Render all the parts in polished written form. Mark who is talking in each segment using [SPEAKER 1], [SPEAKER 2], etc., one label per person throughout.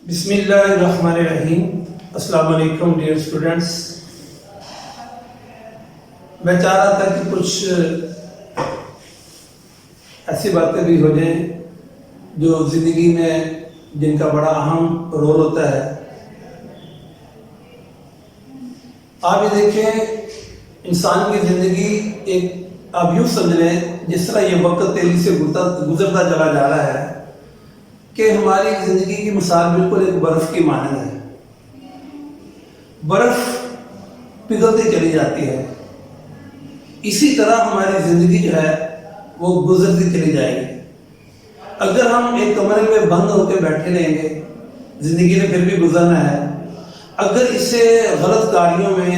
[SPEAKER 1] बिस्मिल्लाहिर्रहमानिर्रहीम। अस्सलाम वालेकुम डियर स्टूडेंट्स। मैं चाह रहा था कि कुछ ऐसी बातें भी हो जाएं जो ज़िंदगी में जिनका बड़ा अहम रोल होता है। आप ये देखें, इंसान की ज़िंदगी एक आप यूँ समझ लें जिस तरह ये वक्त तेजी से गुजरता चला जा रहा है कि हमारी जिंदगी की मिसाल बिल्कुल एक बर्फ की मानद है। बर्फ पिघलती चली जाती है, इसी तरह हमारी जिंदगी जो है वो गुजरती चली जाएगी। अगर हम एक कमरे में बंद होकर बैठे रहेंगे, जिंदगी ने फिर भी गुजरना है। अगर इसे गलत कार्यों में,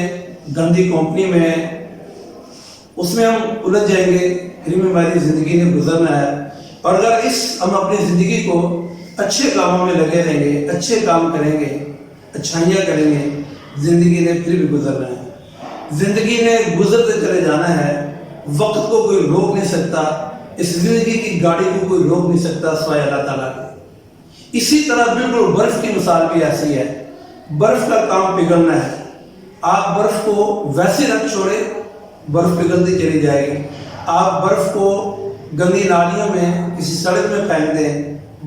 [SPEAKER 1] गंदी कंपनी में, उसमें हम उलझ जाएंगे, फिर भी हमारी जिंदगी ने गुजरना है। और अगर हम अपनी जिंदगी को अच्छे कामों में लगे रहेंगे, अच्छे काम करेंगे, अच्छाइयाँ करेंगे, जिंदगी ने फिर भी गुजरना है। जिंदगी ने गुजरते चले जाना है। वक्त को कोई रोक नहीं सकता, इस जिंदगी की गाड़ी को कोई रोक नहीं सकता सिवाय अल्लाह ताला के। इसी तरह बिल्कुल बर्फ की मिसाल भी ऐसी है। बर्फ का काम पिघलना है। आप बर्फ को वैसे रख छोड़े, बर्फ पिघलती चली जाएगी। आप बर्फ को गंदी नालियों में, किसी सड़क में फेंक दें,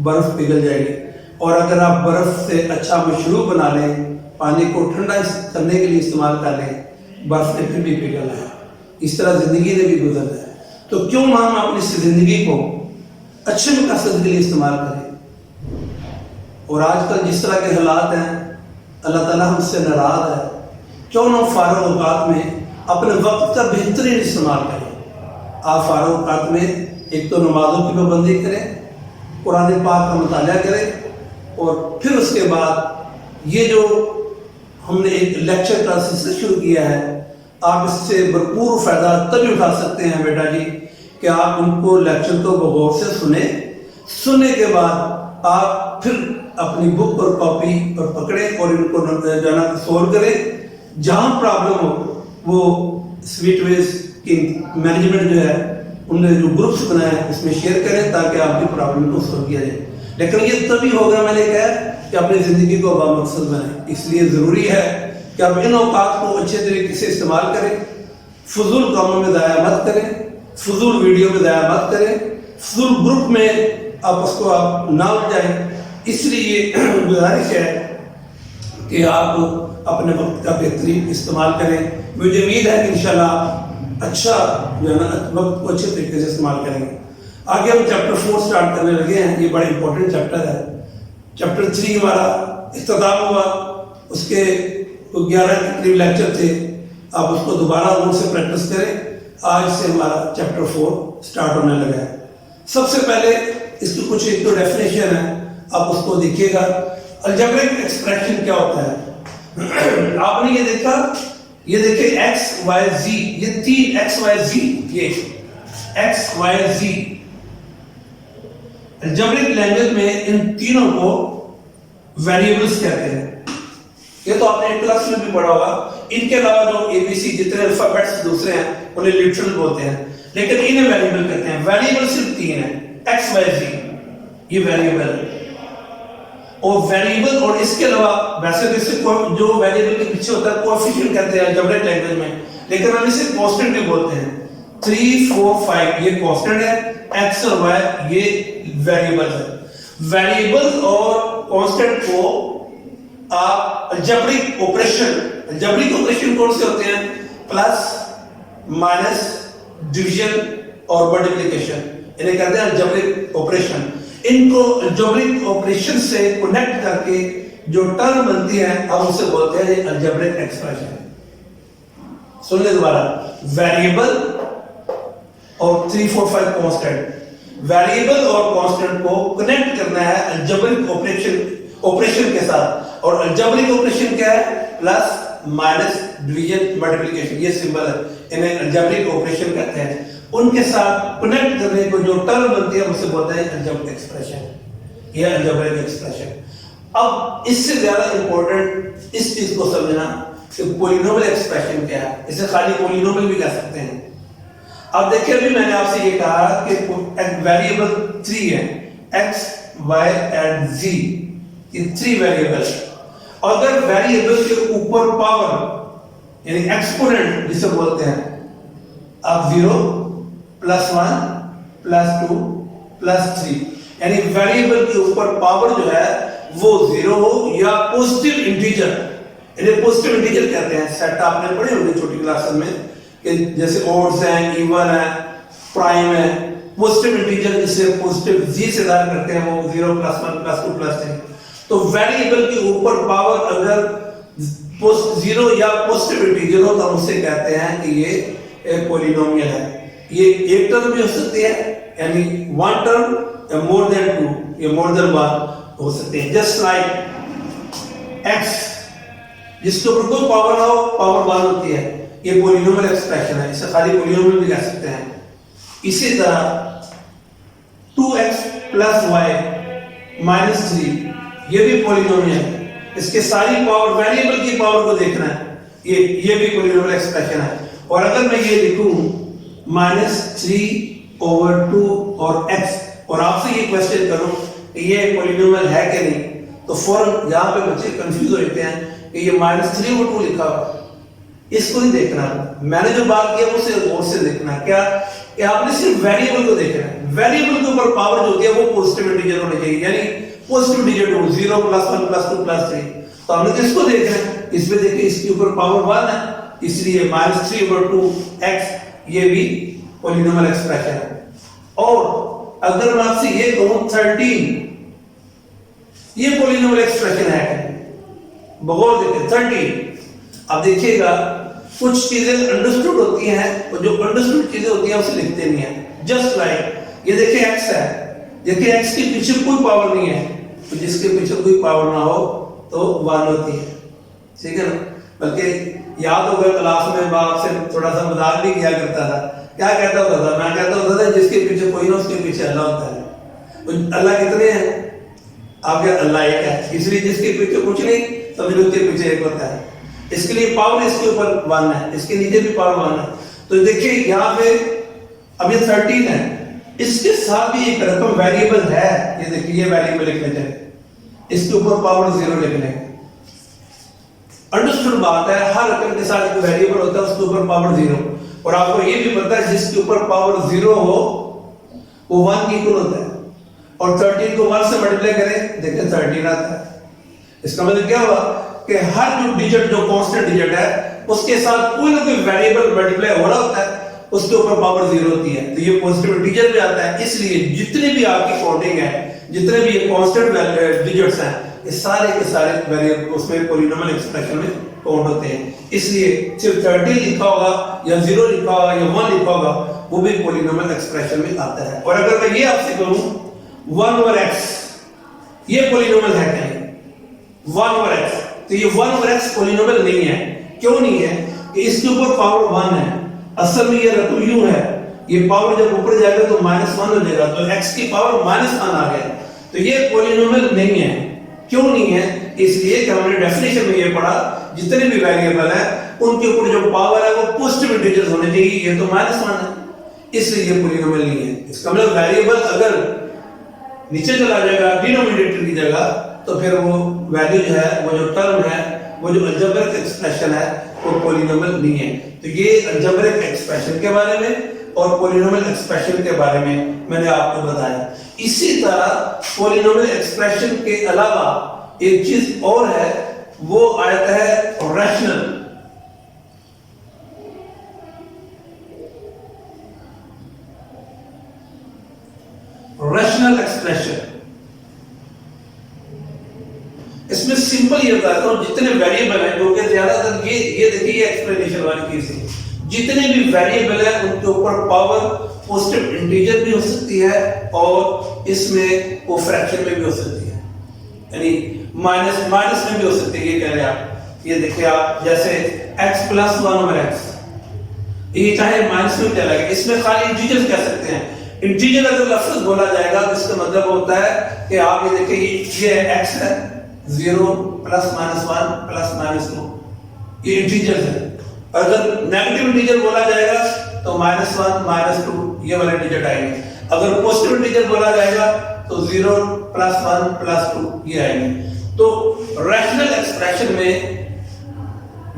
[SPEAKER 1] बर्फ पिघल जाएगी। और अगर आप बर्फ से अच्छा मशरूब बना लें, पानी को ठंडा करने के लिए इस्तेमाल कर लें, बर्फ ने फिर भी पिघलना है। इस तरह जिंदगी ने भी गुजरना है। तो क्यों हम अपनी जिंदगी को अच्छे मकसद के लिए इस्तेमाल करें। और आजकल जिस तरह के हालात हैं, अल्लाह ताला हमसे नाराज है। क्यों ना फारग औकात में अपने वक्त का बेहतरीन इस्तेमाल करें। आप फारग औकात में एक तो नमाजों की पाबंदी करें, कुरान पाक का मुताला करें, और फिर उसके बाद ये जो हमने एक लेक्चर का सिलसिला शुरू किया है, आप इससे भरपूर फ़ायदा तभी उठा सकते हैं बेटा जी कि आप उनको लेक्चर को गौर से सुनने के बाद आप फिर अपनी बुक और कॉपी और पकड़ें और इनको जाना सोल्व करें। जहाँ प्रॉब्लम हो वो स्वीटवेज की मैनेजमेंट जो है, उनने जो ग्रुप्स बनाए हैं उसमें शेयर करें ताकि आपकी प्रॉब्लम को सोल्व किया जाए। लेकिन ये तभी होगा, मैंने कहा, कि अपनी ज़िंदगी को बामकसद बनाएं। इसलिए ज़रूरी है कि आप इन औकात को अच्छे तरीके से इस्तेमाल करें। फजूल कामों में ज़ाया मत करें, फजूल वीडियो में ज़ाया मत करें, फजूल ग्रुप में आप ना उलझाएं। इसलिए गुजारिश है कि आप अपने वक्त का बेहतरीन इस्तेमाल करें। मुझे उम्मीद है कि इंशाल्लाह अच्छा जो है ना वक्त को अच्छे तरीके से इस्तेमाल करेंगे। आगे हम चैप्टर 4 स्टार्ट करने लगे हैं। ये बड़ा इंपॉर्टेंट चैप्टर है। चैप्टर 3 हमारा इख्तिताम हुआ, उसके 11 के करीब लेक्चर थे। आप उसको दोबारा और से प्रैक्टिस करें। आज से हमारा चैप्टर 4 स्टार्ट होने लगा है। सबसे पहले इसकी कुछ एक तो डेफिनेशन है, आप उसको देखिएगा। अलजेब्रिक एक्सप्रेशन क्या होता है। आपने ये देखा, ये देखिए x y z, ये 3 x y z, ये x y z algebraic language में इन तीनों को वेरिएबल्स कहते हैं। ये तो आपने क्लास में भी पढ़ा होगा। इनके अलावा जो ABC जितने अल्फाबेट्स दूसरे हैं उन्हें लिटरल बोलते हैं, लेकिन इन्हें वेरिएबल कहते हैं। वेरिएबल सिर्फ 3 है, x y z, ये वेरिएबल है। और वेरिएबल और इसके अलावा वैसे जो वेरिएबल के पीछे होता है कोएफिशिएंट कहते हैं अलजेब्रिक लैंग्वेज में, लेकिन हम इसे कांस्टेंट भी बोलते हैं। 3 4 5 ये कांस्टेंट है, x और y ये वेरिएबल है। वेरिएबल और कांस्टेंट को आप अलजेब्रिक ऑपरेशन कौन से होते हैं? प्लस, माइनस, डिवीजन और मल्टीप्लिकेशन, इन्हें कहते हैं अलजेब्रिक ऑपरेशन। इनको अलजेब्रिक ऑपरेशन से कनेक्ट करके जो टर्म बनती है, हम उसे बोलते हैं अलजेब्रिक एक्सप्रेशन। सुन ले दोबारा, वेरिएबल और 3 4 5 कांस्टेंट। वेरिएबल और कांस्टेंट को कनेक्ट करना है अलजेब्रिक ऑपरेशन के साथ। और अलजेब्रिक ऑपरेशन क्या है? प्लस, माइनस, डिवीजन, मल्टीप्लिकेशन, ये सिंबल है, इन्हें अलजेब्रिक ऑपरेशन कहते हैं। उनके साथ कनेक्ट करने को जो टर्म बनती है उसे बोलते हैं अलजेब्रिक एक्सप्रेशन। यह अलजेब्रिक एक्सप्रेशन। अब इससे ज्यादा इंपॉर्टेंट इस चीज को समझना कि पॉलिनोमियल एक्सप्रेशन क्या है। इसे खाली पॉलिनोमियल भी कह सकते हैं। अब देखिए, अभी मैंने आपसे ये कहा कि वेरिएबल 3 है, x y and z। ये 3 वेरिएबल। अगर वेरिएबल के ऊपर पावर यानी एक्सपोनेंट जिसे बोलते हैं, अब 0 +1 +2 +3 यानी वेरिएबल के ऊपर पावर जो है वो 0 हो या पॉजिटिव इंटीजर, इन्हें पॉजिटिव इंटीजर कहते हैं। सेट आपने पढ़े होंगे छोटी क्लास में कि जैसे ऑड्स हैं, इवन है, प्राइम है, पॉजिटिव इंटीजर जिसे पॉजिटिव जी से दार करते हैं वो 0 +1 +2 +3। तो वेरिएबल के ऊपर पावर अगर 0 या पॉजिटिव इंटीजर हो तो हम उसे कहते हैं कि ये एक पॉलिनोमियल है। ये एक टर्म भी हो सकती है यानी 1 टर्म या मोर देन 2 या मोर देन 1 हो सकते हैं। जस्ट लाइक x जिसके ऊपर कोई पावर ना हो, पावर 1 होती है, ये पॉलिनोमियल एक्सप्रेशन है, इसे खाली पॉलिनोमियल भी कह सकते हैं। इसी तरह 2x + y - 3 ये भी पॉलिनोमियल है, इसके सारी पावर वेरिएबल की पावर को देखना है, ये भी पॉलिनोमियल एक्सप्रेशन है। और अगर मैं ये लिखूं -3/2 और x और आपसे ये क्वेश्चन करूं कि ये पॉलिनोमियल है कि नहीं, तो फौरन यहां पे बच्चे कंफ्यूज हो जाते हैं कि ये -3/2 लिखा हुआ, इसको नहीं देखना। मैंने जो बात किया उसे गौर से देखना, क्या कि आपने सिर्फ वेरिएबल को देखना है। वेरिएबल के ऊपर पावर जो होती है वो पॉजिटिव इंटीजर होनी चाहिए, यानी पॉजिटिव डिजिट हो 0 +1 +2 +3। तो हमने किसको देखना है, इसमें देखिए इसके ऊपर पावर 1 है, इसलिए -3/2x ये भी पॉलिनोमियल एक्सप्रेशन है। और अगर मैं आपसे ये कहूं 13 ये पॉलिनोमियल एक्सप्रेशन है, बगौर देखिए 13। अब देखिएगा कुछ चीजें अंडरस्टूड होती हैं और जो अंडरस्टूड चीजें होती हैं उसे लिखते नहीं है। जस्ट लाइक ये देखिए x है, देखिए x के पीछे कोई पावर नहीं है, तो जिसके पीछे कोई पावर ना हो तो 1 होती है, ठीक है ना। बल्कि याद होगा क्लास में मैं आपसे थोड़ा सा मजाक भी किया करता था, क्या कहता होता था, मैं कहता होता था जिसके पीछे कोई ना उसके पीछे अल्लाह होता है। तो अल्लाह कितने हैं, आपके अल्लाह एक है, इसलिए जिसके पीछे कुछ नहीं समझ लो उसके पीछे एक होता है। इसके लिए पावर इसके ऊपर 1 है, इसके नीचे भी पावर 1 है। तो देखिए यहाँ पे अब ये 13 है, इसके साथ भी एक रकम वेरिएबल है, ये देखिए ये वेरिएबल लिख लेते हैं, इसके ऊपर पावर 0 लिख लें। अंडरस्टूड बात है, हर रकम के साथ एक वेरिएबल होता है उसके ऊपर पावर 0। और आपको ये भी पता है जिसके ऊपर पावर 0 हो वो 1 की इक्वल होता है। और 13 को 1 से मल्टीप्लाई करें, देखिए 13 आता है। इसका मतलब क्या हुआ कि हर जो डिजिट जो कांस्टेंट डिजिट है उसके साथ कोई ना कोई वेरिएबल मल्टीप्लाई हो रहा होता है, उसके ऊपर पावर 0 होती है, तो ये पॉजिटिव इंटीजर भी आता है। इसलिए जितने भी आपकी काउंटिंग है, जितने भी ये कांस्टेंट डिजिट्स हैं, ये सारे के सारे वेरिएबल उसमें पॉलिनोमियल एक्सप्रेशन में काउंट होते हैं। इसलिए सिर्फ 13 लिखा होगा या 0 लिखा होगा या 1 लिखा होगा वो भी पॉलिनोमियल एक्सप्रेशन में आता है। और अगर मैं ये आपसे कहूं 1/x ये पॉलिनोमियल है क्या, 1/x, तो ये 1/x पॉलिनोमियल नहीं है। क्यों नहीं है, कि इसके ऊपर पावर 1 है, असल में ये रकम यूं है, ये पावर जब ऊपर जाएगा तो -1 हो जाएगा, तो x की पावर -1 आ गया, तो ये पॉलिनोमियल नहीं है। क्यों नहीं है, इसलिए कि हमने डेफिनेशन में ये पढ़ा जितने भी वेरिएबल है उनके ऊपर जो पावर है वो पॉजिटिव इंटीजर्स होने चाहिए, ये तो -1 है, इसलिए ये पॉलिनोमियल नहीं है। इसका मतलब वेरिएबल अगर नीचे चला जाएगा डिनोमिनेटर की जगह, तो फिर वो वैल्यू जो है, वो जो टर्म है, वो जो अलजेब्रिक एक्सप्रेशन है वो पॉलिनोमियल नहीं है। तो ये अलजेब्रिक एक्सप्रेशन के बारे में और पॉलिनोमियल एक्सप्रेशन के बारे में मैंने आपको बताया। इसी तरह पॉलिनोमियल एक्सप्रेशन के अलावा एक चीज और है, वो आता है रैशनल। रैशनल एक्सप्रेशन, इसमें सिंपल ये बताता हूं, जितने वेरिएबल हैं जो कि ज्यादातर ये देखिए एक्सप्लेनेशन वाली चीज है, जितने भी वेरिएबल है उनके ऊपर पावर पॉजिटिव इंटीजर भी हो सकती है और इसमें वो फ्रैक्शन में भी हो सकती है, यानी माइनस में भी हो सकती है। ये कह रहे हैं आप, ये देखिए आप जैसे x + 1/x, ये चाहे माइनस में चला गया, इसमें खाली इंटीजर्स कह सकते हैं। इंटीजर अगर लफ्ज बोला जाएगा तो इसका मतलब होता है कि आप ये देखिए ये x है, 0 + -1 + -2, ये इंटीजर्स है। अगर नेगेटिव इंटीजर बोला जाएगा तो -1 -2 ये वाले डिजिट आएंगे। अगर पॉजिटिव इंटीजर बोला जाएगा तो 0 + 1 + 2 ये आएंगे। तो रैशनल एक्सप्रेशन में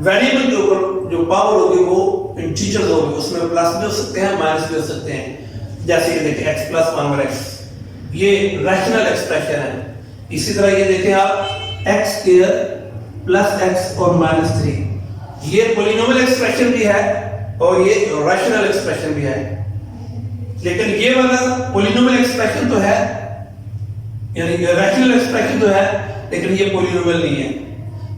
[SPEAKER 1] वेरिएबल के ऊपर जो पावर होगी वो इंटीजर्स होगी, उसमें प्लस भी हो सकते हैं माइनस भी हो सकते हैं। जैसे ये देखिए x प्लस 1 ओवर x, ये रैशनल एक्सप्रेशन है। इसी तरह ये देखें आप x स्क्वायर प्लस x और माइनस 3, ये पॉलिनोमियल एक्सप्रेशन भी है और ये रैशनल एक्सप्रेशन भी है। लेकिन ये वाला पॉलिनोमियल एक्सप्रेशन तो है, यानी रैशनल एक्सप्रेशन तो है, लेकिन ये पॉलिनोमियल नहीं है।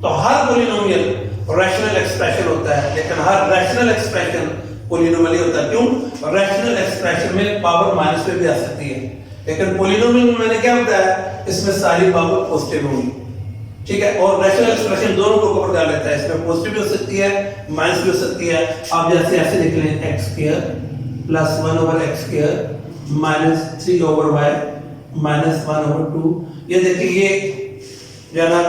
[SPEAKER 1] तो हर पॉलिनोमियल रैशनल एक्सप्रेशन होता है, लेकिन हर रैशनल एक्सप्रेशन पॉलिनोमियल ही होता है। क्यों? रैशनल एक्सप्रेशन में पावर माइनस पे भी आ सकती है, लेकिन पॉलिनोमियल में मैंने क्या बताया, इसमें सारी पावर पॉजिटिव होगी, ठीक है। और रैशनल एक्सप्रेशन दोनों को कवर कर लेता है, इसमें पॉजिटिव भी हो सकती है माइनस भी हो सकती है। आप जैसे ऐसे लिख लें x square plus 1 over x square minus 3 over y minus 1 over 2। ये देखिए, ये जो ना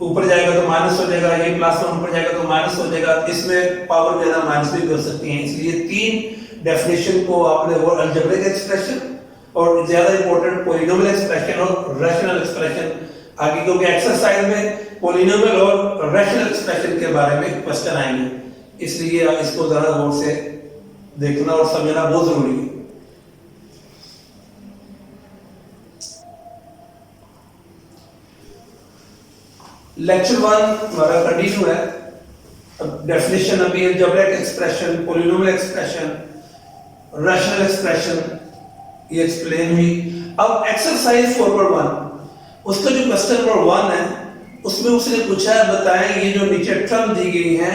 [SPEAKER 1] ऊपर जाएगा तो माइनस हो जाएगा, ये प्लस 1 ऊपर जाएगा तो माइनस हो जाएगा, इसमें पावर ज्यादा माइनस भी कर सकती है। इसलिए तीन डेफिनेशन को आपने, वो अलजेब्रिक एक्सप्रेशन और ज्यादा इंपॉर्टेंट पॉलिनोमियल एक्सप्रेशन और रैशनल एक्सप्रेशन आगे, क्योंकि एक्सरसाइज में पॉलिनोमियल और रैशनल एक्सप्रेशन के बारे में क्वेश्चन आएंगे, इसलिए इसको ज्यादा गौर से देखना और समझना बहुत जरूरी है। लेक्चर 1 हमारा कंटिन्यू है। अब डेफिनेशन अभी algebraic expression, polynomial expression, rational expression ये एक्सप्लेन हुई। अब एक्सरसाइज 4.1, उसका जो क्वेश्चन नंबर 1 है उसमें उसने पूछा है, बताएं ये जो नीचे टर्म दी गई है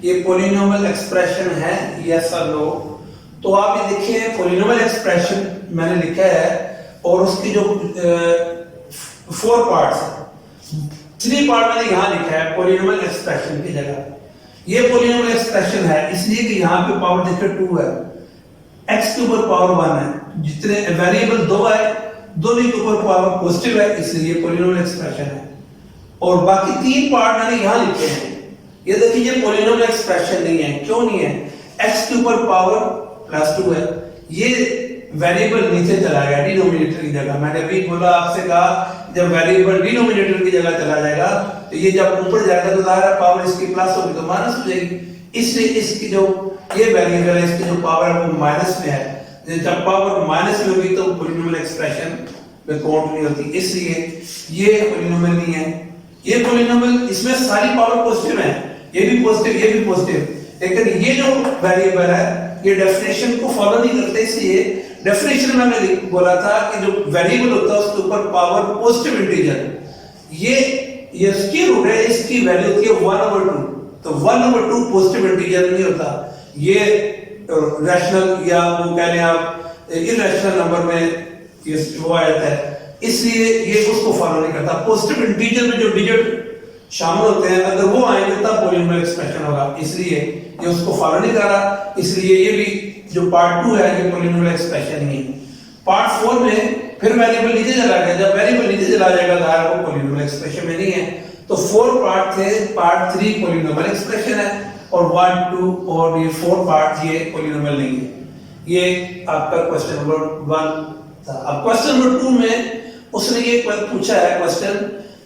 [SPEAKER 1] ये पॉलिनोमियल एक्सप्रेशन है यस और नो। तो आप ये देखिए, पॉलिनोमियल एक्सप्रेशन मैंने लिखा है और उसकी जो 4 पार्ट्स है, 3 पार्ट मैंने यहाँ लिखा है पॉलिनोमियल एक्सप्रेशन की जगह। ये पॉलिनोमियल एक्सप्रेशन है इसलिए कि यहाँ पे पावर देखिए 2 है, x के ऊपर पावर 1 है, जितने वेरिएबल 2 है दोनों के ऊपर पावर पॉजिटिव है, इसलिए पॉलिनोमियल एक्सप्रेशन है। और बाकी 3 पार्ट मैंने यहाँ लिखे हैं। ये देखिए, ये पॉलिनोमियल एक्सप्रेशन नहीं है। क्यों नहीं है? x के ऊपर पावर प्लस 2 है, ये वेरिएबल नीचे चला गया डिनोमिनेटर की जगह। मैंने अभी बोला, आपसे कहा जब वेरिएबल डिनोमिनेटर की जगह चला जाएगा तो ये जब ऊपर जाएगा तो ज़ाहिर है पावर इसकी प्लस होगी तो माइनस हो जाएगी, इसलिए इसकी जो ये वेरिएबल है इसकी जो पावर है वो माइनस में है। जब पावर माइनस में होगी तो पॉलिनोमियल एक्सप्रेशन में काउंट नहीं होती, इसलिए ये पॉलिनोमियल नहीं है। ये पॉलिनोमियल, इसमें सारी पावर पॉजिटिव है, ये भी पॉजिटिव ये भी पॉजिटिव, लेकिन ये जो वेरिएबल है ये डेफिनेशन को फॉलो नहीं करते। इसलिए डेफिनेशन में मैंने बोला था कि जो वेरिएबल होता है उसके ऊपर पावर पॉजिटिव इंटीजर, ये इसकी रूट है, इसकी वैल्यू होती है 1/2, तो 1/2 पॉजिटिव इंटीजर नहीं होता, ये रैशनल या वो कह लें आप इरैशनल नंबर में ये वो आ जाता है, इसलिए ये उसको फॉलो नहीं करता। पॉजिटिव इंटीजर में जो डिजिट शामिल होते हैं अगर वो आएंगे तब पॉलिनोमियल एक्सप्रेशन होगा, इसलिए ये उसको फॉलो नहीं कर रहा। इसलिए ये भी जो पार्ट 2 है ये पॉलिनोमियल एक्सप्रेशन ही है। पार्ट 4 में फिर वेरिएबल नीचे चला गया, जब वेरिएबल नीचे चला जाएगा तो वो पॉलिनोमियल एक्सप्रेशन में नहीं है। तो 4 पार्ट थे, पार्ट 3 पॉलिनोमियल एक्सप्रेशन है और 1, 2 और ये 4 पार्ट ये पॉलिनोमियल नहीं है। ये आपका क्वेश्चन नंबर 1 था। अब क्वेश्चन नंबर 2 में उसने ये पूछा है क्वेश्चन,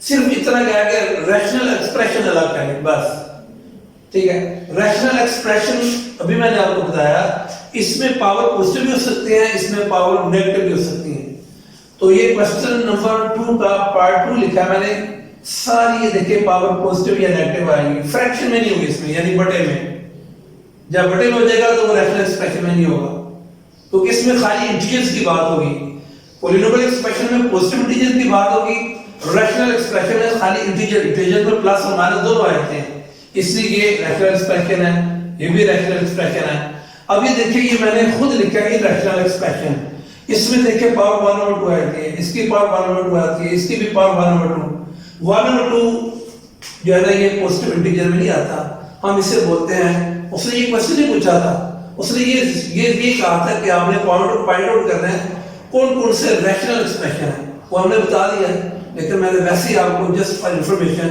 [SPEAKER 1] सिर्फ इतना क्या है कि रैशनल एक्सप्रेशन अलग करें बस, ठीक है। रैशनल एक्सप्रेशन अभी मैंने आपको बताया, इसमें पावर पॉजिटिव भी हो सकती है, इसमें पावर नेगेटिव भी हो सकती है। तो ये क्वेश्चन नंबर 2 का पार्ट 2 लिखा मैंने, सारी ये देखिए पावर पॉजिटिव या नेगेटिव आएगी, फ्रैक्शन में नहीं होगी इसमें, यानी बटे में। जब बटे में हो जाएगा तो वो रैशनल एक्सप्रेशन में नहीं होगा, तो इसमें खाली इंटीजर्स की बात होगी। पॉलिनोमियल एक्सप्रेशन में पॉजिटिव इंटीजर की बात होगी, रैशनल एक्सप्रेशन में खाली इंटीजर में प्लस और माइनस दोनों आते हैं, इसलिए ये रैशनल एक्सप्रेशन है, ये भी रैशनल एक्सप्रेशन है। अब ये देखिए, ये मैंने खुद लिखा है रैशनल एक्सप्रेशन, इसमें देखिए पावर 1/2 आती है, इसकी पावर 1/2 आती है, इसकी भी पावर 1/2 जो है ना ये पॉजिटिव इंटीजर में नहीं आता, हम इसे बोलते हैं। उसने ये क्वेश्चन ही पूछा था, उसने ये कहा था कि आपने फाइंड आउट करना है कौन कौन से रैशनल एक्सप्रेशन है, वो हमने बता दिया है, लेकिन मैंने वैसे ही आपको जस्ट फॉर इंफॉर्मेशन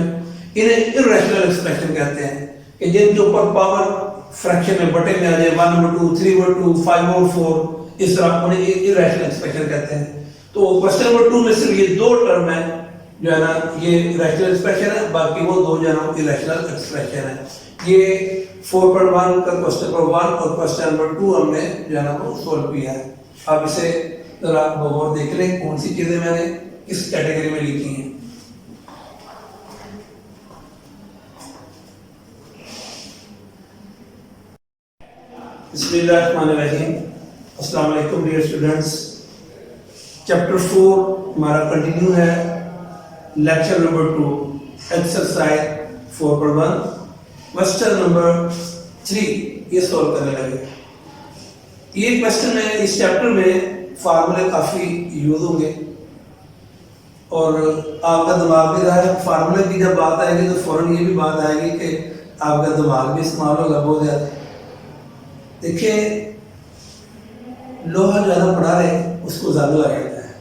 [SPEAKER 1] इन्हें इरैशनल एक्सप्रेशन कहते हैं कि जिनके ऊपर पावर फ्रैक्शन में बटे में आ जाए 1/2, 3/2, 5/4, इस तरह उन्हें इरैशनल एक्सप्रेशन कहते हैं। तो क्वेश्चन नंबर 2 में सिर्फ ये 2 टर्म है जो है ना ये रैशनल एक्सप्रेशन है, बाकी वो दो जो है ना इरेशनल एक्सप्रेशन है। ये 4.1 का क्वेश्चन नंबर 1 और क्वेश्चन नंबर 2 हमने जो है ना वो सोल्व किया है। आप इसे जरा गौर देख लें कौन सी चीजें मैंने किस कैटेगरी में लिखी हैं। बिस्मिल्लाहिर्रहमानिर्रहीम। अस्सलाम वालेकुम डियर स्टूडेंट्स। चैप्टर 4 हमारा कंटिन्यू है। Lecture number 2 exercise 4.1 question number 3 ये सॉल्व करने लगे। ये क्वेश्चन में इस चैप्टर में फार्मूले काफी यूज होंगे और आपका दिमाग भी रहा है। फार्मूले की जब बात आएगी तो फौरन ये भी बात आएगी कि आपका दिमाग भी इस्तेमाल होगा बहुत ज्यादा। देखिए लोहा ज्यादा पड़ा रहे उसको जादू आ जाता है,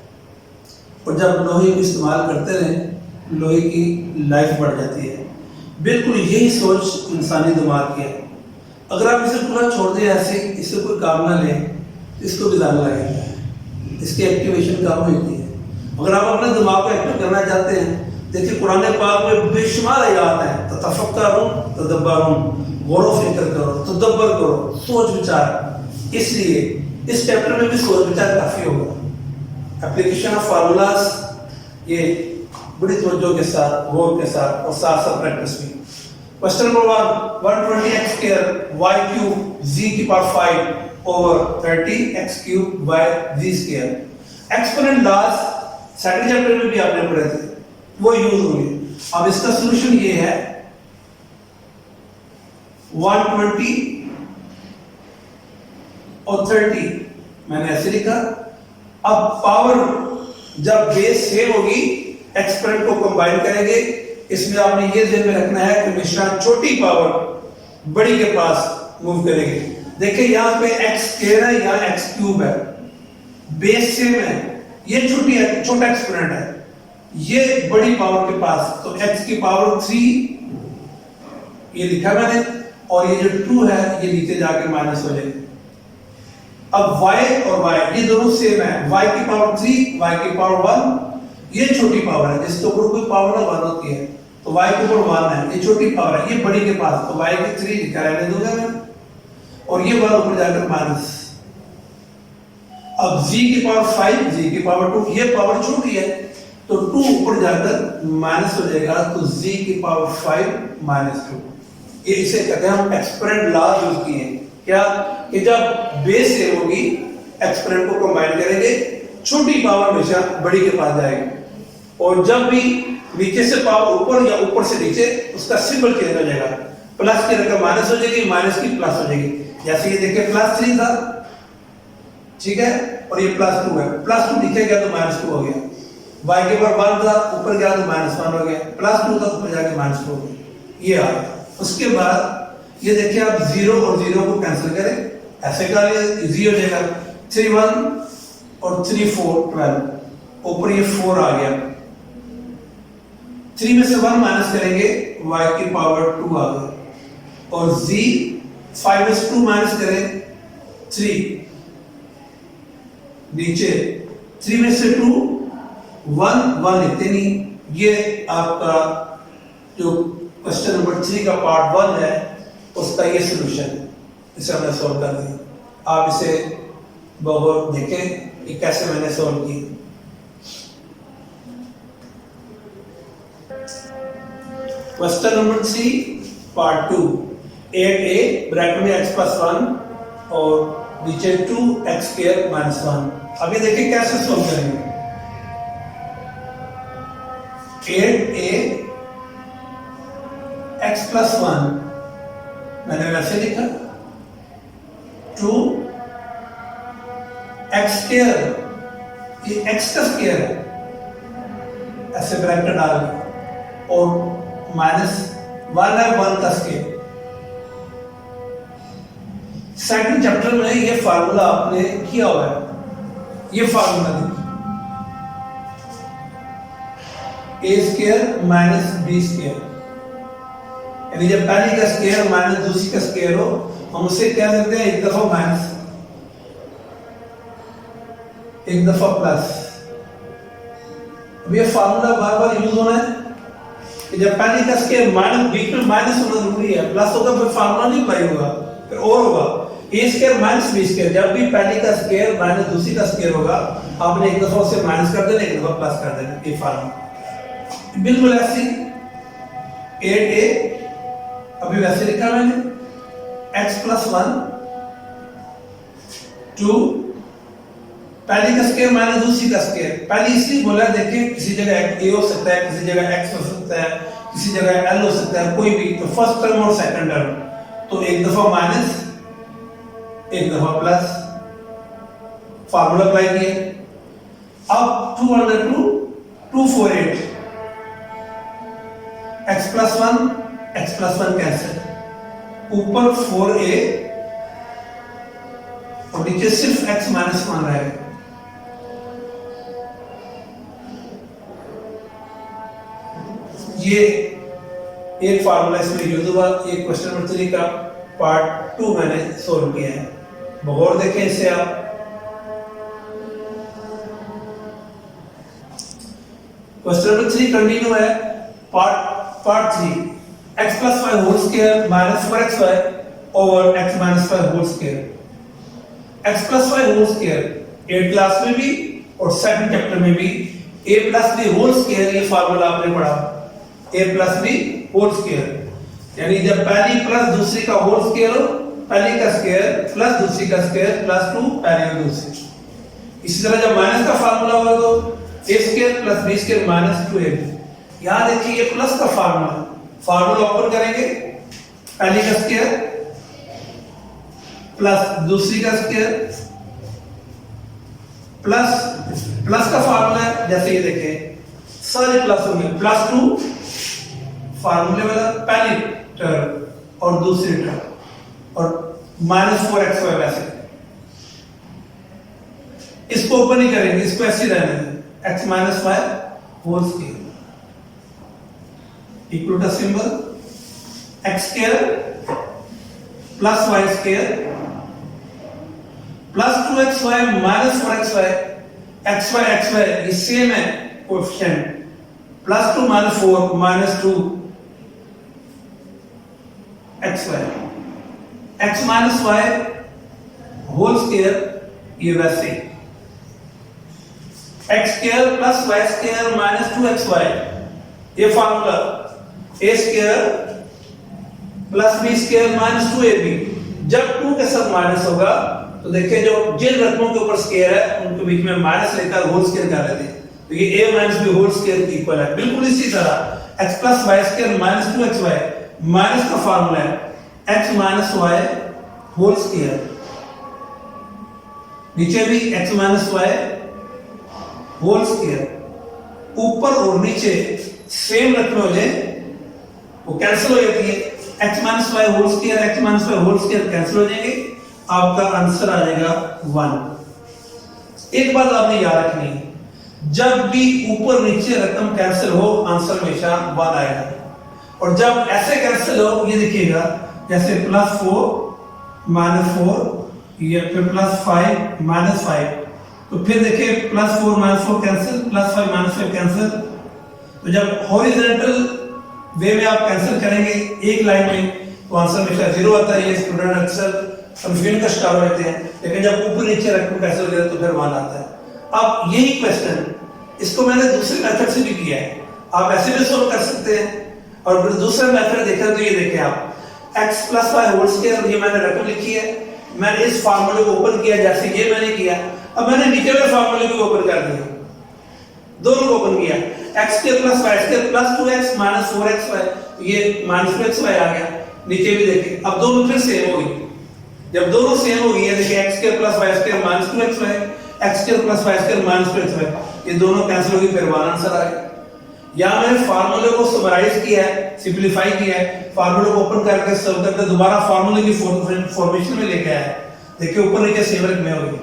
[SPEAKER 1] और जब लोहे को इस्तेमाल करते रहे लोहे की लाइफ बढ़ जाती है। बिल्कुल यही सोच इंसानी दिमाग की है। अगर आप इसे पूरा छोड़ दें ऐसे, इससे कोई काम ना लें, इसको भी जादू आ जाता है, इसकी एक्टिवेशन कम होती है। अगर आप अपने दिमाग को एक्टिव करना चाहते हैं, देखिए कुरान पाक में बेशुमार आयात हैं, तफक्करू तदब्बरू, गौर फिक्र करो, तदब्बर करो, सोच विचार। इसलिए इस चैप्टर में भी सोच विचार काफी होगा। एप्लीकेशन ऑफ फार्मूलाज ये बड़ी तवज्जो के साथ, गौर के साथ और साथ साथ प्रैक्टिस भी। Question number 1 120x square y cube z की power 5 over 30x cube y z square. Exponent laws second chapter में भी आपने पढ़े थे, वो यूज होंगे। अब इसका सॉल्यूशन ये है 120 और 30 मैंने ऐसे लिखा। अब पावर जब बेस सेम होगी एक्सपोनेंट को कंबाइन करेंगे। इसमें आपने ये ध्यान में रखना है कि निशान छोटी पावर बड़ी के पास मूव करेंगे। देखिए यहां पे x स्क्वायर है, यहां x क्यूब है, बेस सेम है, ये छोटी है, छोटा एक्सपोनेंट है, ये बड़ी पावर के पास, तो x की पावर 3 ये लिखा मैंने, और ये जो 2 है ये नीचे जाके माइनस हो जाएगा। अब y और y ये दोनों सेम है, y की पावर 3 y की पावर 1, ये छोटी पावर है जिसके ऊपर कोई पावर ना 1 होती है, तो y के ऊपर 1 है, ये छोटी पावर है, ये बड़ी के पास, तो y की 3 लिखा रहने दूंगा मैं, और ये 1 ऊपर जाकर माइनस। अब z की पावर 5 z की पावर 2, ये पावर छोटी है तो 2 ऊपर जाकर माइनस हो जाएगा, तो z की पावर 5 माइनस 2। ये इसे कहते हैं हम एक्सपोनेंट लॉ यूज किए। क्या कि जब बेस सेम होगी एक्सपोनेंट को कंबाइन करेंगे, छोटी पावर हमेशा बड़ी के पास जाएगी, और जब भी नीचे से पावर ऊपर या ऊपर से नीचे उसका सिंबल चेंज हो जाएगा। प्लस की रकम माइनस हो जाएगी, माइनस की प्लस हो जाएगी। जैसे ये देखिए +3 था, ठीक है, और ये +2 है, +2 नीचे गया तो -2 हो गया। y के ऊपर 1 था, ऊपर गया तो -1 हो गया, +2 था ऊपर जाके -2 हो गया। ये आ गया। उसके बाद ये देखिए आप 0 और 0 को कैंसिल करें, ऐसे कर लिए इजी हो जाएगा। 3 1 और 3 4 12, ऊपर ये 4 आ गया। 3 में से 1 माइनस करेंगे y की पावर 2 आ गया, और z 5 में से 2 माइनस करें 3 नीचे, 3 में से 2 1 1 लिखते नहीं। ये आपका जो क्वेश्चन नंबर 3 का पार्ट 1 है उसका ये सॉल्यूशन है, इसे हमने सॉल्व कर दिया। आप इसे बहुत देखें कि कैसे मैंने सॉल्व की। Question number 3 part 2 8a bracket में x + 1 और नीचे 2x² - 1। अभी देखिए कैसे सॉल्व करेंगे। 8a x + 1 मैंने वैसे लिखा, 2 x², ये x का स्क्वायर है, ऐसे ब्रैकेट डाल, और -1 है 1 का स्क्वायर। सेकंड चैप्टर में ये फार्मूला आपने किया हुआ है, ये फार्मूला देखिए, a² - b², यानी जब पहली का स्क्वायर माइनस दूसरी का स्क्वायर हो, हम उसे क्या करते हैं, एक दफा माइनस एक दफा प्लस, अब ये फार्मूला बार बार यूज होना है कि जब पहली का स्क्वायर माइनस बीच में माइनस होना जरूरी है, प्लस होगा फिर फार्मूला नहीं अप्लाई होगा, फिर और होगा ए स्क्वायर माइनस बी स्क्वायर। जब भी पहली का स्क्वायर माइनस दूसरी का स्क्वायर होगा आपने एक दफा उसे माइनस कर देना, एक दफा प्लस कर देना, ये फार्मूला बिल्कुल ऐसे 8a अभी वैसे लिखा मैंने x + 1 2 पहली का स्क्वायर माइनस दूसरी का स्क्वायर। पहली इसलिए बोला देखिए किसी जगह a हो सकता है, किसी जगह x हो सकता है, किसी जगह l हो सकता है, कोई भी। तो फर्स्ट टर्म और सेकंड टर्म, तो एक दफा माइनस एक दफा प्लस, फार्मूला अप्लाई किए। अब 2 248 x + 1 कैंसिल, ऊपर 4a और नीचे सिर्फ x - 1 रहेगा। ये एक फार्मूला इसमें यूज हुआ। एक क्वेश्चन नंबर 3 का पार्ट 2 मैंने सोल्व किया है, गौर देखें इसे आप। क्वेश्चन नंबर 3 कंटिन्यू है, part 3 x + 5 whole square minus 4xy over x - 5 whole square. x + 5 whole square 8th class में भी और सेकंड चैप्टर में भी a + b होल स्क्वायर, ये फार्मूला आपने पढ़ा, a + b होल स्क्वायर, यानी जब पहली प्लस दूसरी का होल स्क्वायर हो, पहली का स्क्वायर प्लस दूसरी का स्क्वायर प्लस 2 पहली और दूसरी। इसी तरह जब माइनस का फार्मूला होगा तो a square + b square minus 2ab। यहां देखिए ये प्लस का फार्मूला ओपन करेंगे, पहली का स्क्वायर प्लस दूसरी का स्क्वायर प्लस का फार्मूला है, जैसे ये देखें सारे प्लस होंगे, +2 फार्मूले वाला पहली टर्म और दूसरी टर्म और -4xy वैसे। इसको ओपन ही करेंगे, इसको ऐसे ही रहने दें, x - 5 whole square equal to symbol x square plus y square plus 2xy minus 4xy, xy ये सेम है coefficient, +2 - 4 -2 xy, x - y whole square ये वैसे x square plus y square minus 2xy, ये formula a square plus b square minus 2ab। जब 2 के साथ minus होगा तो देखिए जो जिन रकमों के ऊपर स्क्वायर है उनके बीच में माइनस लेकर होल स्क्वायर कर लेते हैं, तो ये a - b whole square equal है। बिल्कुल इसी तरह x + y square minus 2xy, minus का फार्मूला है x - y होल स्क्वायर, नीचे भी x - y होल स्क्वायर, ऊपर और नीचे सेम रकमें हो जाए वो कैंसिल हो जाती है, x - y whole square x - y whole square cancel हो जाएंगे, आपका आंसर आ जाएगा 1। एक बात आपने याद रखनी है, जब भी ऊपर नीचे रकम कैंसिल हो आंसर हमेशा 1 आएगा, और जब ऐसे कैंसिल हो ये देखिएगा जैसे +4 -4 ये फिर +5 -5, तो फिर देखिए +4 -4 कैंसिल, +5 -5 कैंसिल। तो जब हॉरिजॉन्टल वे में आप कैंसिल करेंगे एक लाइन में तो आंसर हमेशा 0 आता है। ये स्टूडेंट अक्सर कंफ्यूजन का शिकार होते हैं, लेकिन जब ऊपर नीचे रकम कैंसिल करें तो फिर 1 आता है। अब यही क्वेश्चन इसको मैंने दूसरे मेथड से भी किया है, आप ऐसे भी सोल्व कर सकते हैं। और फिर दूसरा मेथड देखा तो ये देखें आप x + y होल स्क्वायर, ये मैंने रकम लिखी है, मैंने इस फार्मूले को ओपन किया जैसे ये मैंने किया, अब मैंने नीचे वाले फार्मूले को ओपन कर दिया, दोनों को ओपन किया, x square plus y square plus 2x minus 4xy, ये माइनस 2xy आ गया, नीचे भी देखें अब दोनों फिर सेम हो गई। जब दोनों सेम हो गई है देखिए x square plus y square minus 2xy, x square plus y square minus 2xy, ये दोनों कैंसिल हो गई, फिर 1 आंसर आ गया। यहाँ मैंने फार्मूले को समराइज किया है, सिंपलीफाई किया है, फार्मूले को ओपन करके सॉल्व करके दोबारा फार्मूले की फॉर्मेशन में लेके आया है। देखिए ऊपर नीचे सेम रकमें हो गई,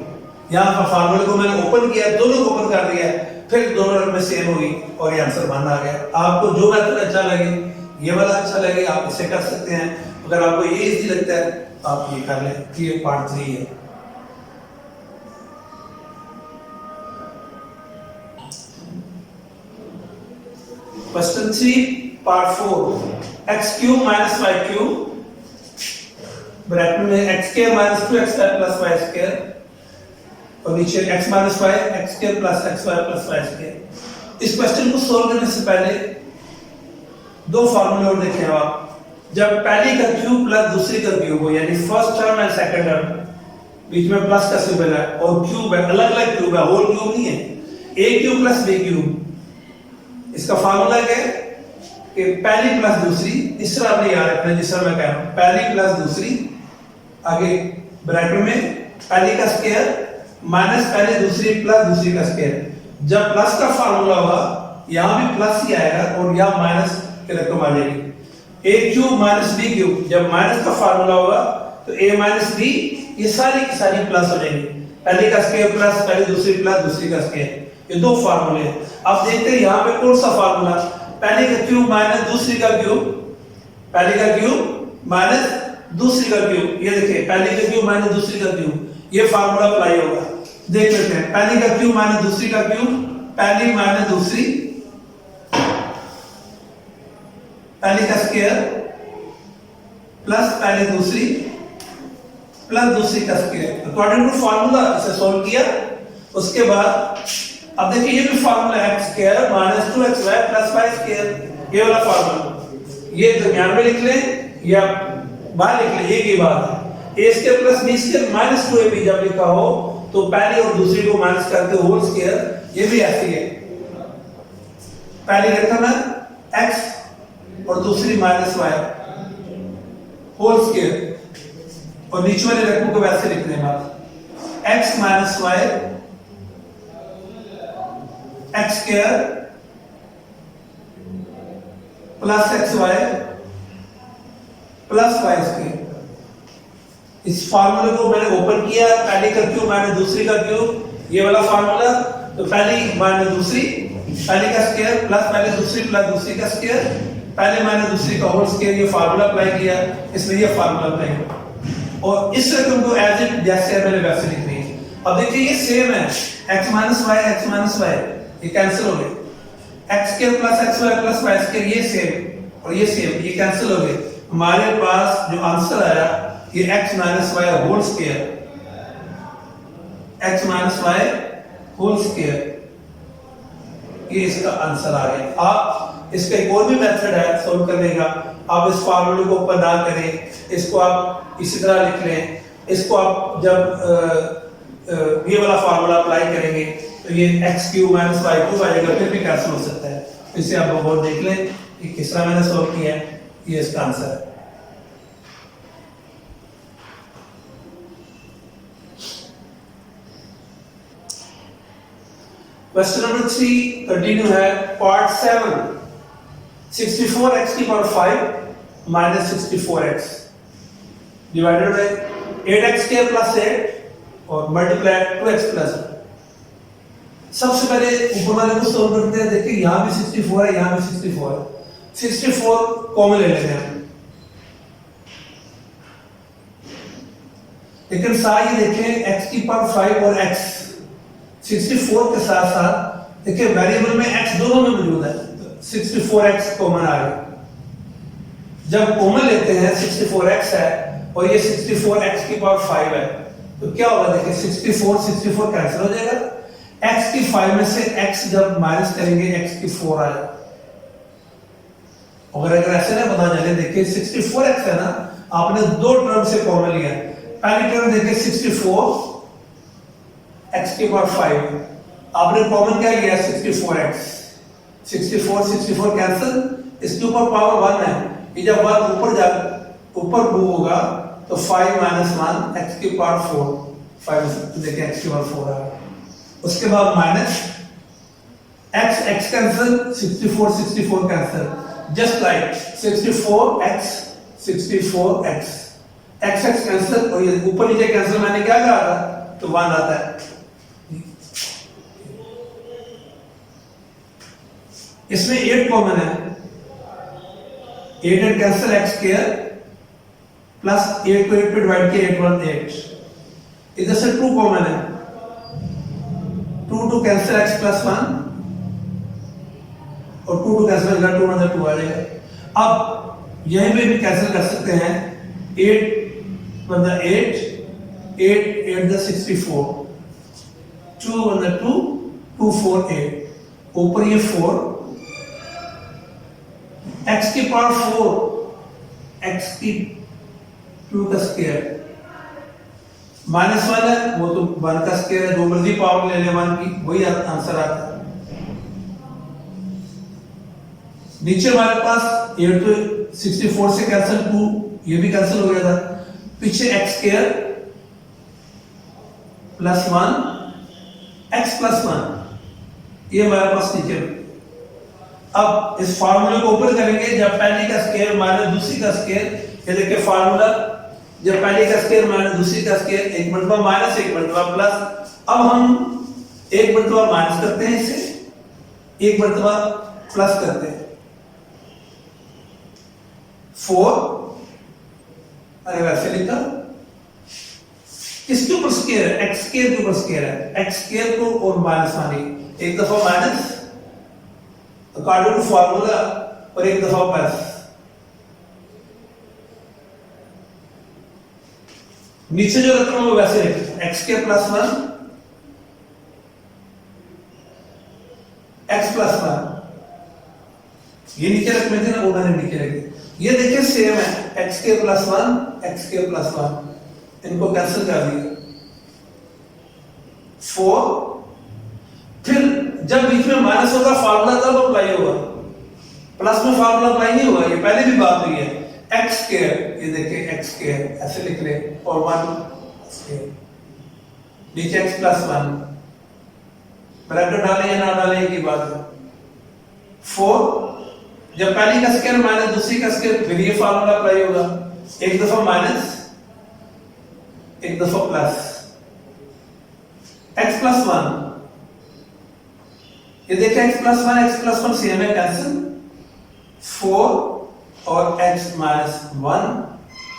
[SPEAKER 1] यहाँ पर फार्मूले को मैंने ओपन किया, दोनों को ओपन कर दिया, फिर दोनों रकमें सेम हो गई और ये आंसर 1 आ गया। आपको जो मेथड अच्छा लगे, ये वाला अच्छा लगे, आप इसे कर सकते हैं। अगर आपको ये इजी लगता है तो आप ये कर लें, ये पार्ट 3 है। Question 3 part 4 x cube minus y cube bracket में x square minus 2x square plus y square और नीचे x minus y x square plus xy plus y square. इस क्वेश्चन को सोल्व करने से पहले दो फार्मूले और देखें आप। जब पहली का क्यूब प्लस दूसरी का क्यूब हो, यानी first term and second term, बीच में प्लस का सिंबल है और क्यूब है, अलग अलग क्यूब है, होल क्यूब नहीं है, a cube plus b cube. इसका फार्मूला क्या है कि पहली प्लस दूसरी, इस तरह आपने याद रखना जिस तरह मैं कह रहा हूं, पहली प्लस दूसरी, आगे ब्रैकेट में पहली का स्क्वायर माइनस पहली दूसरी प्लस दूसरी का स्क्वायर। जब प्लस का फार्मूला होगा यहां भी प्लस ही आएगा और यहां माइनस की रकम आ जाएगी। a cube minus b cube, जब माइनस का फार्मूला होगा तो a माइनस b, ये सारी की सारी प्लस हो जाएंगी। पहले का स्क्वायर प्लस पहले दूसरी प्लस दूसरी का स्क्वायर, ये दो फार्मूले हैं। अब देखते हैं यहाँ पे कौन सा फार्मूला, पहले का क्यूब माइनस दूसरी का क्यूब, पहले का क्यूब माइनस दूसरी का क्यूब, ये देखिए पहले का क्यूब माइनस दूसरी का क्यूब, ये फार्मूला अप्लाई होगा। देख लेते हैं, पहले का क्यूब माइनस दूसरी का क्यूब, पहली माइनस दूसरी, पहली का स्क्वायर प्लस पहले दूसरी प्लस दूसरी का स्क्वायर, अकॉर्डिंग टू फार्मूला इसे सॉल्व किया। उसके बाद अब देखिए ये भी formula x square minus 2xy plus y square, ये वाला फार्मूला, ये दरमियान में लिख लें या बाहर लिख लें, एक ही बात है। a square plus b square minus 2ab जब लिखा हो तो पहली और दूसरी को माइनस करके होल स्क्वायर, ये भी ऐसी है, पहली रकम है x और दूसरी माइनस y होल स्क्वायर, और नीचे वाले रकम को वैसे लिख देना x minus y x square plus xy plus y square. इस फार्मूले को मैंने ओपन किया, पहले का क्यूब माइनस दूसरी का क्यूब, ये वाला फार्मूला, तो पहली माइनस दूसरी, पहले का स्क्वायर प्लस पहले दूसरी का स्क्वायर, पहले माइनस दूसरी का होल स्क्वायर, ये फार्मूला अप्लाई किया, इसमें ये फार्मूला अप्लाई किया और इस रकम को एज इट जैसे मैंने वैसे लिख दी। अब देखिए ये सेम है, x माइनस y ये कैंसिल हो गए, x square plus xy plus y square, ये सेम और ये सेम, ये कैंसिल हो गए। हमारे पास जो आंसर आया ये x minus y whole square, x minus y whole square, ये इसका आंसर आ गया। आप इसका एक और भी मेथड है सॉल्व करने का, आप इस फार्मूले को ऊपर ना करें, इसको आप इसी तरह लिख लें, इसको आप जब ये वाला फार्मूला अप्लाई करेंगे तो ये x cube minus y cube आ जाएगा, फिर भी कैंसिल हो सकता है। इसे आप और देख लें कि किस तरह मैंने सॉल्व किया है, ये इसका आंसर है। क्वेश्चन नंबर 3 कंटिन्यू है, पार्ट 7 64x की power 5 minus 64x divided by 8x square plus 8 और मल्टीप्लाई 2x प्लस। सबसे पहले ऊपर वाले को सॉल्व करते हैं। देखिए यहां भी 64 है, यहां भी 64 है, 64 कॉमन ले लेते हैं, लेकिन साथ ही देखें x की पावर 5 और x 64 के साथ साथ देखिए वेरिएबल में x दोनों में मौजूद है, तो 64x कॉमन आ गया। जब कॉमन लेते हैं 64x है और ये 64x की पावर 5 है, तो क्या होगा, देखिए 64 कैंसिल हो जाएगा, x की 5 में से x जब माइनस करेंगे x की 4 आएगा। अगर ऐसे ना पता चले, देखिए 64x है ना, आपने दो टर्म से कॉमन लिया, पहली टर्म देखिए 64 x की पावर 5, आपने कॉमन क्या लिया 64x, 64 कैंसिल, इसके ऊपर पावर 1 है, ये जब 1 ऊपर मूव होगा तो 5 माइनस 1 x की पावर 4, 5 देखिए x की पावर 4 आ गया। उसके बाद minus x cancel, 64 cancel, just like 64x x cancel, और ये ऊपर नीचे कैंसिल मैंने क्या कहा था, तो 1 आता है। इसमें 8 कॉमन है, 8 कैंसिल x स्क्वायर प्लस 8 को 8 पे डिवाइड किया 8 1 8, इधर से 2 कॉमन है, 2 कैंसिल x प्लस 1 और 2 2 कैंसिल हो जाएगा, 2 अंदर 2 आ जाएगा। अब यहीं पे भी कैंसिल कर सकते हैं, 8 बंदा 8, 8 8 64, 2 बंदा 2, 2 4 8, ऊपर ये 4, x की पावर 4, x की 2 का स्क्वायर -1 है, वो तो 1 का स्क्वायर है, जो मर्जी पावर ले ले 1 की, वही आंसर आता है। नीचे हमारे पास ये तो 64 से कैंसिल 2, ये भी कैंसिल हो गया था। पीछे x स्क्वायर +1 x +1, ये हमारे पास नीचे। अब इस फार्मूले को ऊपर करेंगे, जब पहली का स्क्वायर माइनस दूसरी का स्क्वायर, ये देखिए फार्मूला, जब पहली का स्क्वायर माइनस दूसरी का स्क्वायर, एक मर्तबा माइनस एक मर्तबा प्लस। अब हम एक मर्तबा माइनस करते हैं, इसे एक मर्तबा प्लस करते हैं। 4, अरे वैसे लिखा, किसके ऊपर स्क्वायर है, x स्क्वायर के ऊपर स्क्वायर है, x स्क्वायर को और माइनस मानिए, एक दफा माइनस अकॉर्डिंग टू फार्मूला और एक दफा प्लस। नीचे जो रकम है वो वैसे लिखें, x स्क्वायर +1 x +1, ये नीचे रखने थे ना, वो मैंने नीचे रखे। ये देखिए सेम है, x स्क्वायर +1 x स्क्वायर +1, इनको कैंसिल कर दिया 4। फिर जब बीच में माइनस होगा फार्मूला तब अप्लाई होगा, प्लस में फार्मूला अप्लाई नहीं होगा, ये पहले भी बात हुई है। x स्क्वायर, ये देखिए x स्क्वायर ऐसे लिख ले, और 1 स्क्वायर, नीचे x +1, ब्रैकेट डालें या ना डालें की बात है। 4, जब पहली का स्क्वायर माइनस दूसरी का स्क्वायर, फिर ये फार्मूला अप्लाई होगा, एक दफा माइनस एक दफा प्लस, x +1, ये देखिए x +1 सेम है, कैंसिल 4 और x -1,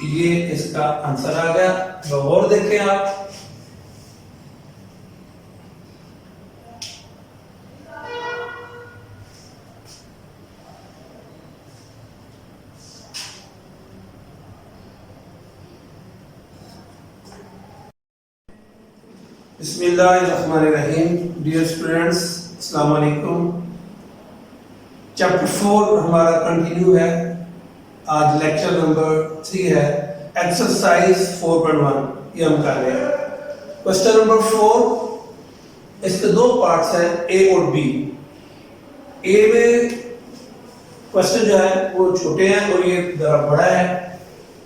[SPEAKER 1] ये इसका आंसर आ गया। तो और देखें आप, बिस्मिल्लाहिर्रहमानिर्रहीम। डियर स्टूडेंट्स, अस्सलाम वालेकुम। चैप्टर 4 हमारा कंटिन्यू है, आज लेक्चर नंबर 3 है, एक्सरसाइज 4.1, ये हम कर रहे हैं। क्वेश्चन नंबर 4, इसके दो पार्ट्स हैं, ए और बी। ए में क्वेश्चन जो है वो छोटे हैं और ये जरा बड़ा है,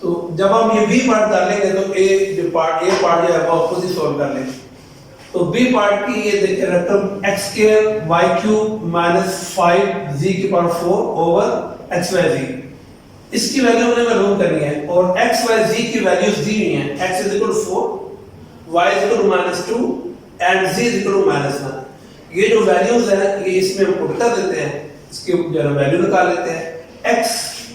[SPEAKER 1] तो जब हम ये बी पार्ट डालेंगे तो ए पार्ट जो है वो खुद ही सॉल्व कर लेंगे। तो बी पार्ट की ये देखिए रकम x² y³ -5z⁴ over xyz, इसकी वैल्यू हमें मालूम करनी है और xyz की वैल्यूज दी हुई हैं, x = 4, y = -2 एंड z = -1। ये जो वैल्यूज हैं ये इसमें हम पुट कर देते हैं, इसके जरा वैल्यू निकाल लेते हैं। x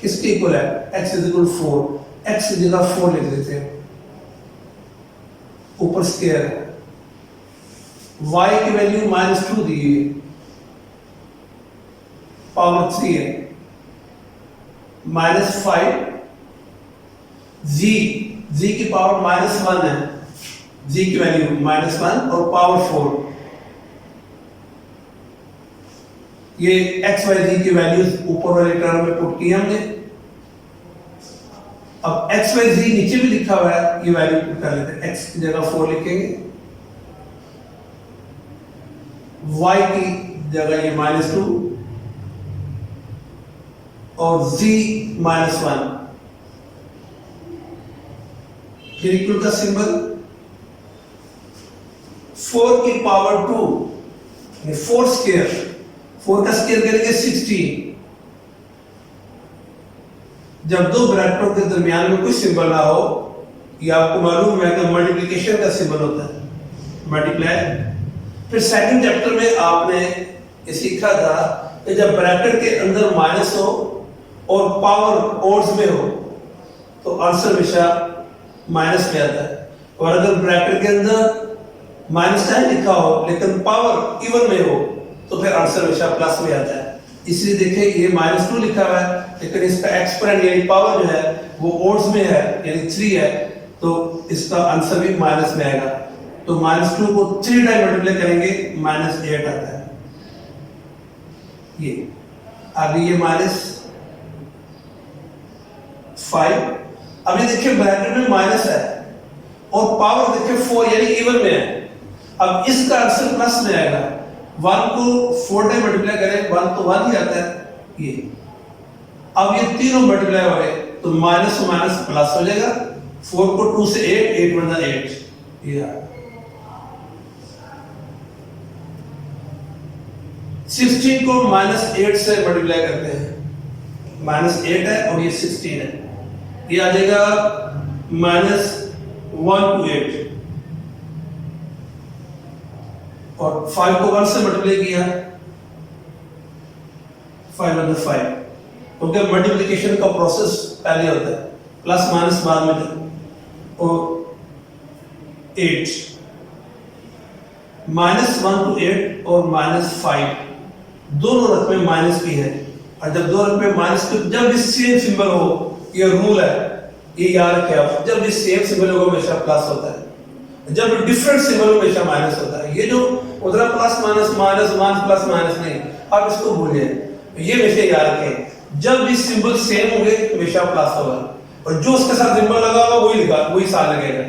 [SPEAKER 1] किसके इक्वल है, x = 4, x की जगह 4 लिख देते हैं, ऊपर स्क्वायर है, y की वैल्यू -2 दी है, पावर 3 है, -5, z की पावर -1 है, z की वैल्यू -1 और पावर 4। ये x y z की वैल्यूज ऊपर वाले टर्म में पुट की हमने। अब x y z नीचे भी लिखा हुआ है, ये वैल्यू पुट कर लेते हैं, x की जगह 4 लिखेंगे, y की जगह ये -2 और z -1, फिर इक्वल का सिंबल, 4 की पावर 2, 4 स्क्वायर, 4 का स्क्वायर करेंगे 16। जब दो ब्रैकेटों के दरमियान में कोई सिंबल ना हो, ये आपको मालूम है कि मल्टीप्लिकेशन का सिंबल होता है, मल्टीप्लाई। फिर सेकंड चैप्टर में आपने ये सीखा था कि जब ब्रैकेट के अंदर माइनस हो और पावर ओड्स में हो तो आंसर हमेशा माइनस में आता है, और अगर ब्रैकेट के अंदर माइनस लिखा हो लेकिन पावर इवन में हो तो फिर आंसर हमेशा प्लस में आता है। इसलिए देखिए ये -2 लिखा हुआ है, लेकिन इसका एक्सपोनेंट यानी पावर जो है वो ओड्स में है यानी 3 है, तो इसका आंसर भी माइनस में आएगा। तो -2 को 3 टाइम मल्टीप्लाई करेंगे -8 आता है। ये आगे ये -5। अभी देखिए ब्रैकेट में माइनस है और पावर देखिए 4 यानी इवन में है। अब इसका आंसर प्लस में आएगा। 1 को 4 टाइम मल्टीप्लाई करें 1 तो 1 ही आता है ये। अब ये तीनों मल्टीप्लाई हो गए तो माइनस से माइनस प्लस हो जाएगा। 4 को 2 से 8 8 1 8 ये 16 को -8 से मल्टीप्लाई करते हैं, -8 है और ये 16 है, ये आ जाएगा -1 to 8 और 5 को 1 से मल्टीप्लाई किया 5 1 5, क्योंकि मल्टीप्लिकेशन का प्रोसेस पहले होता है, प्लस माइनस बाद में। और 8 -1 to 8 और -5 दोनों रकमें माइनस की हैं। और जब दो रकमें माइनस की, जब भी सेम सिंबल हो, ये रूल है, ये याद रखें आप, जब भी सेम सिंबल होगा हमेशा प्लस होता है, जब डिफरेंट सिंबल हो हमेशा माइनस होता है। ये जो उधर plus minus minus one plus minus नहीं, आप इसको भूलिए, ये हमेशा याद रखें, जब भी सिंबल सेम होंगे हमेशा प्लस होगा और जो उसके साथ सिंबल लगा होगा वही साइन लगेगा।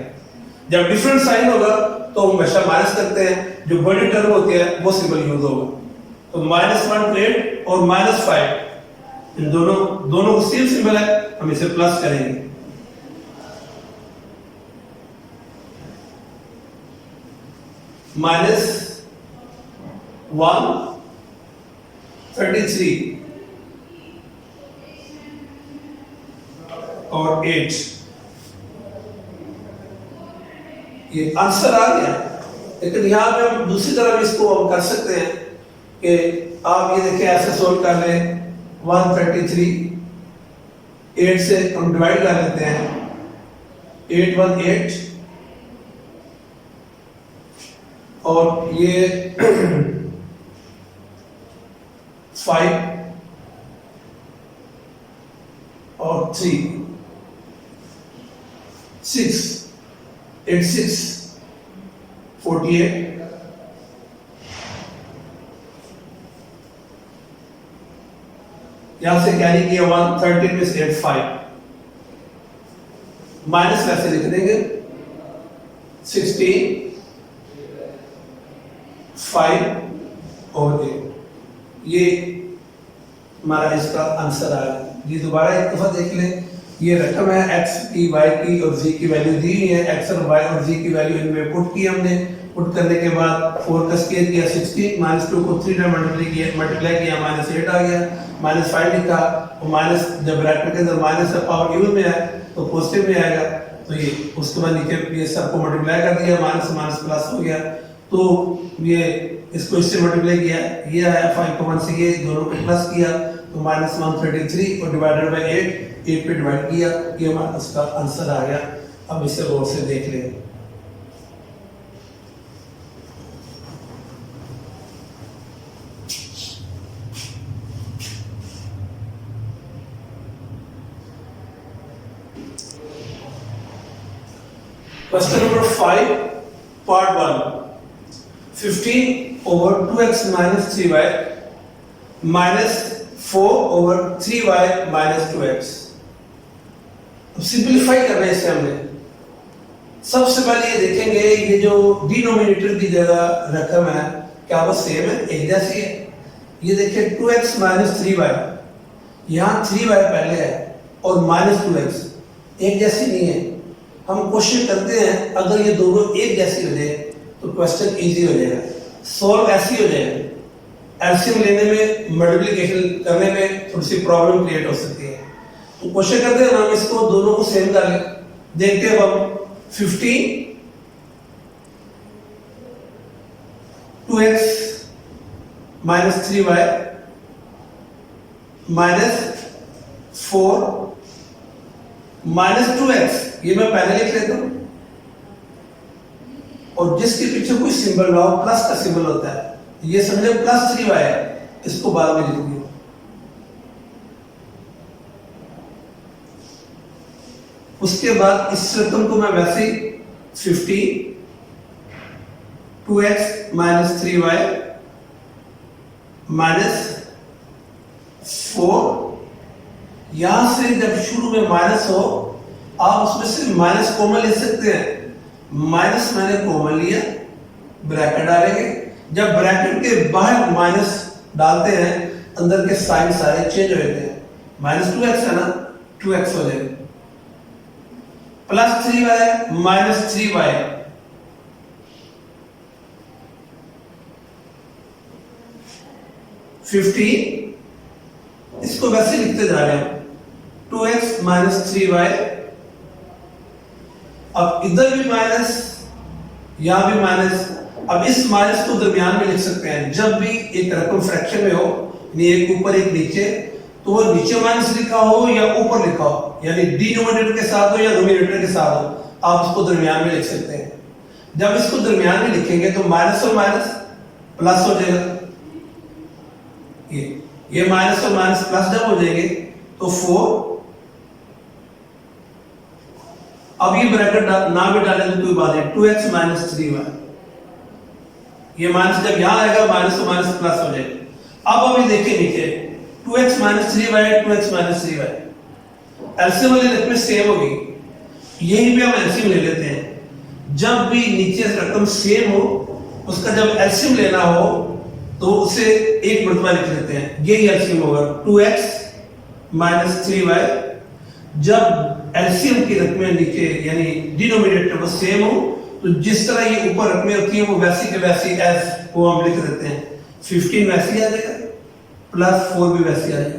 [SPEAKER 1] जब डिफरेंट साइन होगा तो हमेशा माइनस करते हैं, जो बड़ी टर्म होती है वो सिंबल यूज होगा। तो -1 to 8 और -5 इन दोनों को सेम सिंबल है, हम इसे प्लस करेंगे। -133 और 8, ये आंसर आ गया। लेकिन यहां पे हम दूसरी तरफ इसको हम कर सकते हैं कि आप ये देखिए ऐसे सोल्व कर लें। 133 8 से हम डिवाइड कर लेते हैं, 8 1 8 और ये 5 और 3 6 8 6 48 यहां से कैरी किया 113 में से 8 5 माइनस वैसे लिख देंगे 16 5 और 8, ये हमारा इसका आंसर आ गया। ये दोबारा एक दफा देख लें, ये रकम है x की, y की और z की वैल्यू दी है। x और y और z की वैल्यू इनमें पुट की हमने, पुट करने के बाद 4 का स्क्वायर किया 16, -2 को 3 टाइम मल्टीप्लाई किया -8 आ गया, -5 लिखा और माइनस, जब ब्रैकेट के अंदर माइनस का पावर इवन में है तो पॉजिटिव में आएगा। तो ये उसके बाद नीचे ये सबको मल्टीप्लाई कर दिया, माइनस माइनस प्लस हो गया। तो ये इसको इससे मल्टीप्लाई किया, ये आया 5 को 1 से, ये दोनों को प्लस किया तो -133 और डिवाइडेड बाय 8 पे डिवाइड किया, ये हमारा उसका आंसर आ गया। अब इसे गौर से देख लें। Question number 5 part 1, 15 over 2x minus 3y minus 4 over 3y minus 2x। अब सिंपलीफाई करना है इसे हमने। सबसे पहले ये देखेंगे, ये जो डिनोमिनेटर की जगह रकम है क्या वो सेम है, एक जैसी है। ये देखिए 2x minus 3y, यहाँ 3y पहले है और -2x एक जैसी नहीं है। हम कोशिश करते हैं अगर ये दोनों एक जैसी हो जाए तो क्वेश्चन इजी हो जाएगा, सॉल्व ऐसी हो जाएगा। एलसीएम लेने में, मल्टीप्लिकेशन करने में थोड़ी सी प्रॉब्लम क्रिएट हो सकती है। तो कोशिश करते हैं हम इसको दोनों को सेम कर लें। देखते हैं अब 15 2x minus 3y minus 4 minus 2x, ये मैं पहले लिख लेता हूं और जिसके पीछे कोई सिंबल ना हो, प्लस का सिंबल होता है, ये समझे +3y है, इसको बाद में लिख दिया। उसके बाद इस रकम को मैं वैसे ही 50 2x माइनस 3y माइनस 4, यहां से जब शुरू में माइनस हो आप उसमें से माइनस कॉमन ले सकते हैं। माइनस मैंने कॉमन लिया, ब्रैकेट डालेंगे, जब ब्रैकेट के बाहर माइनस डालते हैं अंदर के साइन सारे चेंज हो जाते हैं। माइनस 2x है ना, 2x हो जाएगा, प्लस 3y माइनस 3y, इसको वैसे लिखते जा रहे हैं 2x माइनस 3y। अब इधर भी माइनस, यहां भी माइनस। अब इस माइनस को दरमियान में लिख सकते हैं। जब भी एक रकम फ्रैक्शन में हो, यानी एक ऊपर एक नीचे, तो वो नीचे माइनस लिखा हो या ऊपर लिखा हो, यानी डिनोमिनेटर के साथ हो या नोमिनेटर के साथ हो, आप उसको दरमियान में लिख सकते हैं। जब इसको दरमियान में लिखेंगे तो माइनस और माइनस प्लस हो जाएगा। ये माइनस और माइनस प्लस जब हो जाएंगे तो 4। अब ये ब्रैकेट ना भी डालें तो कोई बात नहीं, 2x माइनस 3y, ये माइनस जब यहां आएगा माइनस और माइनस प्लस हो जाएगा। अब अभी देखिए नीचे 2x minus 3y 2x minus 3y, LCM वाली रकम सेम होगी, यही भी हम एलसीएम ले लेते हैं। जब भी नीचे रकम सेम हो उसका जब एलसीएम लेना हो तो उसे एक मर्तबा लिख लेते हैं, यही एलसीएम होगा 2x माइनस 3y। जब एलसीएम की रकमें नीचे यानी डिनोमिनेटर वो सेम हो तो जिस तरह ये ऊपर रकमें होती हैं वो वैसी के वैसी एस को हम लिख देते हैं। 15 वैसी आ जाएगा, प्लस 4 भी वैसी आ जाएगा।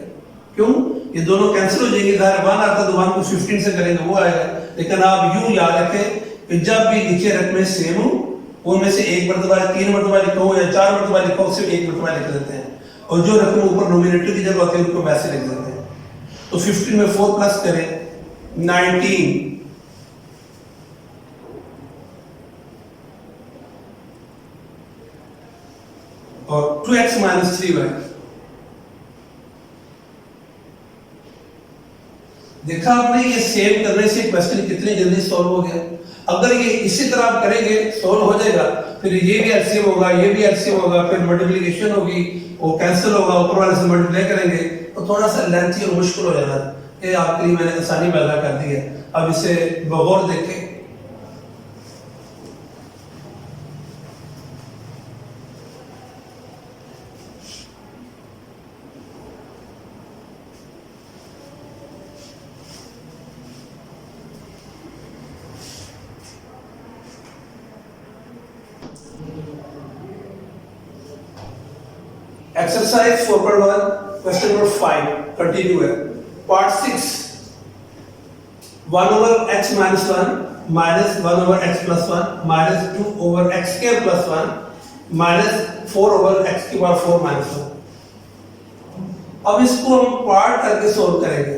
[SPEAKER 1] क्यों? ये दोनों कैंसिल हो जाएंगे, इधर 1 आता तो 1 को 15 से करेंगे वो आएगा। लेकिन आप यूं याद रखें कि जब भी नीचे रकमें सेम हो उनमें से एक मर्तबा 3 मर्तबा लिखा हो या 4 मर्तबा लिखा हो, सिर्फ एक मर्तबा लिख देते हैं, और जो रकम ऊपर नोमिनेटर की जगह होती है उनको वैसे लिख देते हैं। तो 15 में 4 प्लस करें 19, और 2x माइनस 3y। देखा आपने, ये सेव करने से क्वेश्चन कितने जल्दी सॉल्व हो गया। अगर ये इसी तरह आप करेंगे सॉल्व हो जाएगा, फिर ये भी एलसीएम होगा, ये भी एलसीएम होगा, फिर मल्टीप्लिकेशन होगी, वो कैंसिल होगा, ऊपर वाले से मल्टीप्लाई करेंगे तो थोड़ा सा लेंथी और मुश्किल हो जाना। ये आपके लिए मैंने आसानी पैदा कर दी है। अब इसे बगौर देखें। एक्सरसाइज 4.1 क्वेश्चन नंबर 5 कंटिन्यू है। Part 6 1 over x minus 1 minus 1 over x plus 1 minus 2 over x square plus 1 minus 4 over x की पावर 4 minus 1। अब इसको हम पार्ट करके सोल्व करेंगे।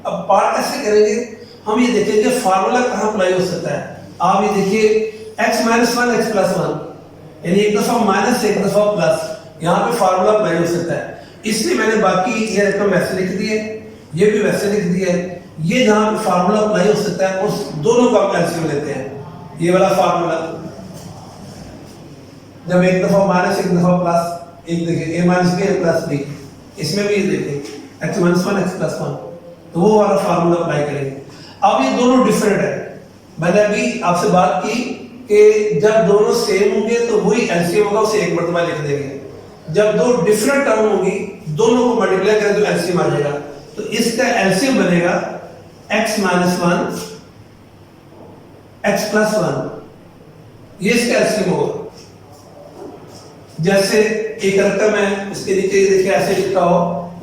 [SPEAKER 1] अब पार्ट कैसे करेंगे, हम ये देखेंगे फार्मूला कहाँ अप्लाई हो सकता है। आप ये देखिए x minus 1 x plus 1, यानी एक दफा माइनस एक दफा प्लस, यहाँ पे फार्मूला अप्लाई हो सकता है। इसलिए मैंने बाकी ये रकम वैसे लिख दी है, ये भी वैसे लिख दी है। ये जहाँ पे फार्मूला अप्लाई हो सकता है उस दोनों का हम एलसीएम लेते हैं। ये वाला फार्मूला जब एक दफा माइनस एक दफा प्लस, एक देखिए a minus b plus b, इसमें भी ये देखिए x माइनस 1 x प्लस 1, तो वो वाला फार्मूला अप्लाई करेंगे। अब ये दोनों डिफरेंट है। मैंने अभी आपसे बात की कि जब दोनों सेम होंगे तो वही एलसीएम होगा, उसे एक मर्तबा लिख देंगे। जब दो डिफरेंट टर्म होगी दोनों को मल्टीप्लाई करें तो एलसीएम आ जाएगा। तो इसका एलसीएम बनेगा x माइनस 1 x प्लस 1, ये इसका एलसीएम होगा। जैसे एक रकम है उसके नीचे देखिए ऐसे लिखा हो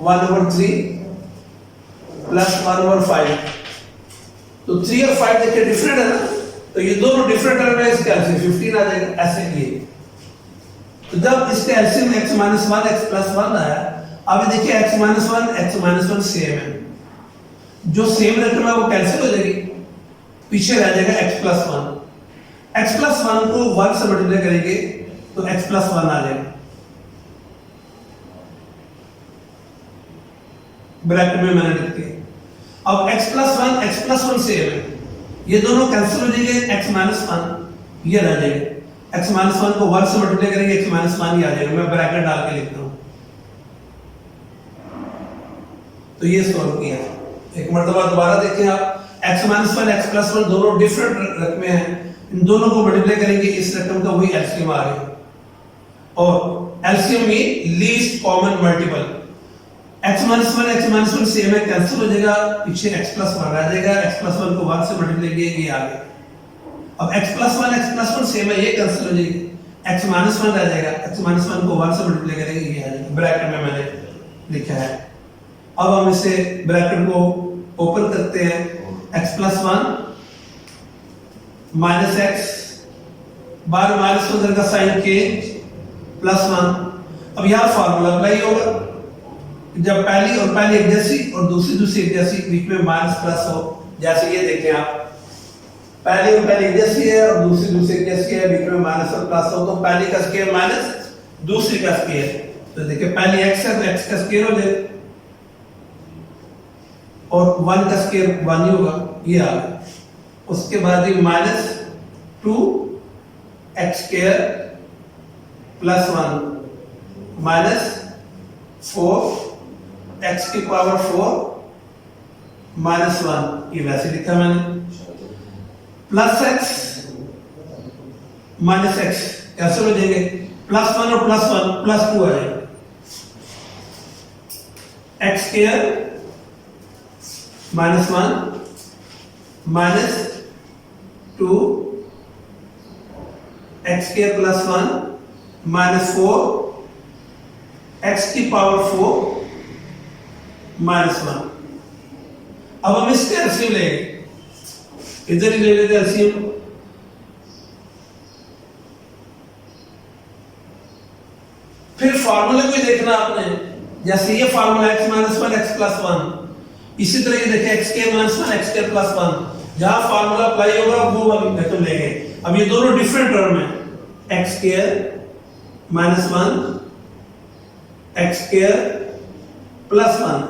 [SPEAKER 1] 1/3 प्लस 1/5, तो 3 और 5 देखिए डिफरेंट है ना, तो ये दोनों डिफरेंट टर्म है, इसका एलसीएम 15 आ जाएगा। ऐसे ये तो जब इसका LCM x minus 1 x plus 1 आया, अब देखिए x माइनस 1 सेम है, जो सेम रकम है वो कैंसिल हो जाएगी, पीछे रह जाएगा x प्लस 1। x प्लस 1 को 1 से मल्टीप्लाई करेंगे तो x प्लस 1 आ जाएगा, ब्रैकेट में मैंने लिख दिया। अब x प्लस वन सेम है, ये दोनों कैंसिल हो जाएंगे, x माइनस वन ये रह जाएगा, x माइनस वन को 1 से मल्टीप्लाई करेंगे, x माइनस वन ही आ जाएगा। मैं ब्रैकेट डाल के लिखता हूं, तो ये सॉल्व किया। एक मर्तबा दोबारा देखें आप, x minus one x plus one दोनों डिफरेंट रकमें हैं, इन दोनों को मल्टीप्लाई करेंगे, इस रकम का वही एलसीएम आ गया, और एलसीएम में least common multiple x minus one same है, कैंसिल हो जाएगा, पीछे x प्लस वन रह जाएगा, x प्लस वन को 1 से मल्टीप्लाई किया, ये आ गया। अब x प्लस वन सेम है, ये कैंसिल हो जाएगी, x माइनस वन रह जाएगा, x माइनस वन को 1 से मल्टीप्लाई करेंगे, ये आ जाएगा। ब्रैकेट में मैंने लिखा है। अब हम इसे ब्रैकेट को ओपन करते हैं, x plus one minus x bar minus उधर का साइन के प्लस वन। अब यहां फार्मूला अप्लाई होगा, जब पहली और पहली एक जैसी और दूसरी एक जैसी, बीच में माइनस प्लस हो, जैसे ये देखें आप, पहली और पहली एक जैसी है और दूसरी एक जैसी है, बीच में माइनस और प्लस हो, तो पहली का स्क्वायर माइनस दूसरी का स्क्वायर, तो देखिए पहली x है तो x का स्क्वायर हो जाए, और 1 का स्क्वायर 1 ही होगा, ये आ गया। उसके बाद ये minus 2x square plus 1 minus 4x की पावर 4 माइनस 1, ये वैसे लिखा मैंने, प्लस x माइनस x कैसे हो जाएंगे, प्लस 1 और प्लस 1 प्लस 2 आ जाएगा, x square minus 1 minus 2 x square plus 1 minus 4 x की पावर 4 माइनस 1। अब हम इसके एलसीएम लेंगे, इधर ही ले लेते हैं एलसीएम, फिर फार्मूले को देखना आपने, जैसे ये formula x minus one x plus 1, इसी तरह ये देखिए x के माइनस वन x के प्लस 1, जहां फार्मूला अप्लाई होगा वो वाली रकम लेंगे। अब ये दोनों डिफरेंट टर्म है, x square minus 1 x square plus 1,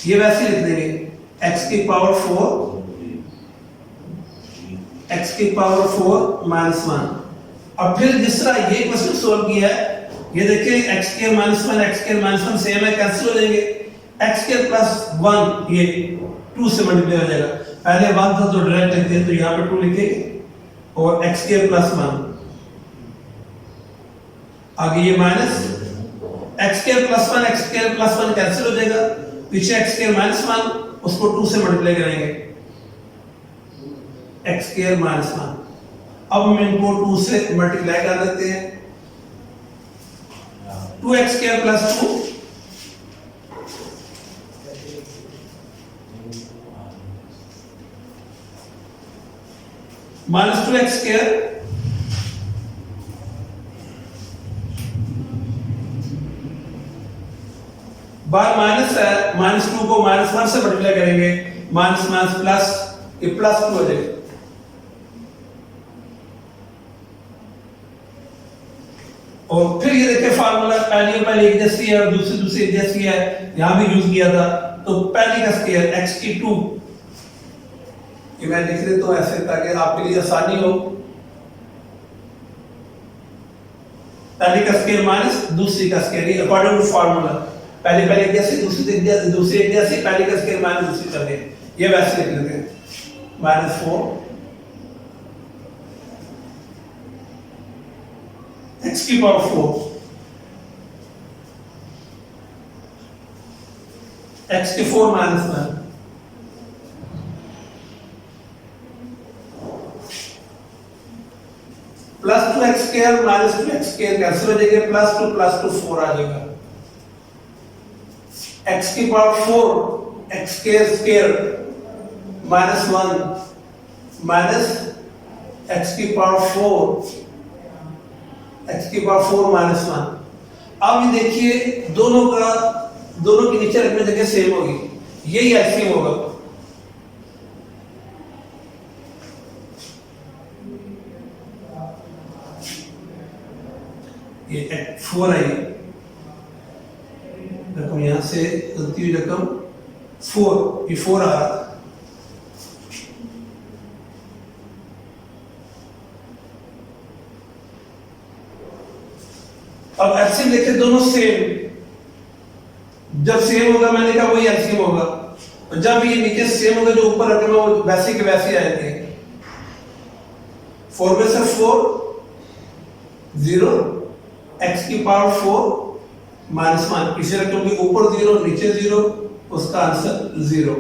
[SPEAKER 1] ये वैसे लिख देंगे, x की पावर 4 x की पावर 4 माइनस 1। अब फिर जिस तरह ये क्वेश्चन सोल्व किया है, ये देखिए x square minus 1 x square minus 1 same है, कैंसिल हो जाएंगे, x स्क्वायर प्लस 1 ये 2 से मल्टीप्लाई हो जाएगा, पहले 1 था तो डायरेक्ट लिखते हैं, तो यहाँ पे 2 लिखेंगे, और x स्क्वायर प्लस 1 आगे ये minus x square plus 1 cancel हो जाएगा, पीछे x स्क्वायर माइनस 1 उसको 2 से मल्टीप्लाई करेंगे, x स्क्वायर माइनस 1। अब हम इनको 2 से मल्टीप्लाई कर देते हैं, 2x square plus 2 minus 2x square bar minus है, माइनस 2 को माइनस 1 से मल्टीप्लाई करेंगे, माइनस माइनस प्लस, ये प्लस 2 हो जाएगा। और फिर ये देखिए फार्मूला पहली एक जैसी है और दूसरी एक जैसी है, यहां भी यूज किया था, तो पहली का स्क्वायर x की 2, ये मैं लिख देता हूं ऐसे ताकि आपके लिए आसानी हो, पहली का स्क्वायर माइनस दूसरी का स्क्वायर, अकॉर्डिंग टू फार्मूला, पहली एक जैसी दूसरी एक जैसी, पहली का स्क्वायर माइनस दूसरी का स्क्वायर, ये वैसे लिख लेते हैं, माइनस 4 x की पावर 4 x की 4 minus 1 plus 2x square minus 2x square cancel हो जाएगा, प्लस 2 4 आ जाएगा, x की power 4 x square minus 1 minus x की पावर 4 x की पावर 4 माइनस 1। अब ये देखिए दोनों की नीचे रखने जगह सेम होगी, यही एलसीएम होगा, ये 4 आई रकम, यहां से गलती हुई रकम 4, ये 4 आ रहा था। अब एलसीएम देखे दोनों सेम, जब सेम होगा मैंने कहा वही एलसीएम होगा, और जब ये नीचे सेम होगा जो ऊपर रकम है वो वैसे के वैसे आएंगे। 4 में से 4 0, x की पावर 4 -1, किसी रकम के ऊपर 0 नीचे 0, उसका आंसर 0।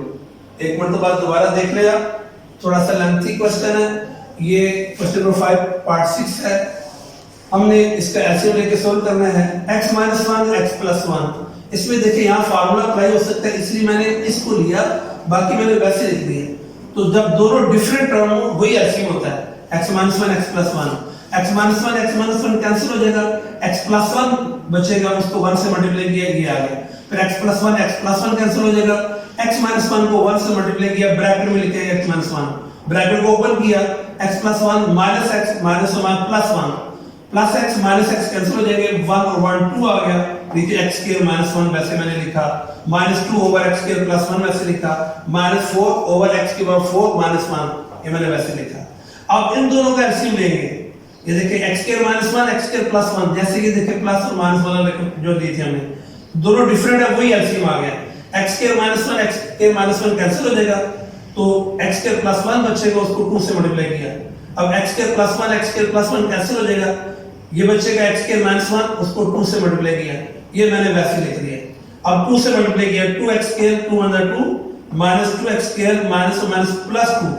[SPEAKER 1] एक मिनट बाद दोबारा देख ले आप, थोड़ा सा लेंथी क्वेश्चन है ये, क्वेश्चन नंबर 5 पार्ट 6 है। हमने इसका एलसीएम लेके सोल्व करना है। x - 1 x + 1, इसमें देखिए यहाँ फार्मूला अप्लाई हो सकता है, इसलिए मैंने इसको लिया, बाकी मैंने वैसे लिख दिया। तो जब दोनों डिफरेंट टर्म हो वही एलसीएम होता है, x - 1 x + 1। x - 1 कैंसिल हो जाएगा, x + 1 बचेगा, उसको 1 से मल्टीप्लाई किया, ये आ गया। फिर x + 1 कैंसिल हो जाएगा, x - 1 को 1 से मल्टीप्लाई किया, ब्रैकेट में लिखे x - 1, ब्रैकेट को ओपन किया, x + 1 -x -1 plus x -x cancel हो जाएंगे, 1 और 1 2 आ गया, नीचे x² -1 वैसे मैंने लिखा, -2/x² + 1 वैसे लिखा, -4/x⁴ -1 ये मैंने वैसे लिखा। अब इन दोनों का एलसीएम लेंगे, ये देखिए x² -1 x² + 1, जैसे कि देखिए प्लस और माइनस वाला जो ली थी हमने, दोनों डिफरेंट है, वही एलसीएम आ गया। x² -1 x² -1 कैंसिल हो जाएगा, तो x² + 1 बचेगा, उसको 2 से मल्टीप्लाई किया। अब x² + 1 x² + 1 कैंसिल हो जाएगा, ये बचेगा x² -1, उसको 2 से मल्टीप्लाई किया, ये मैंने वैसे लिख दिया। अब 2 से मल्टीप्लाई किया, 2x² 2 × 2 -2x² -2,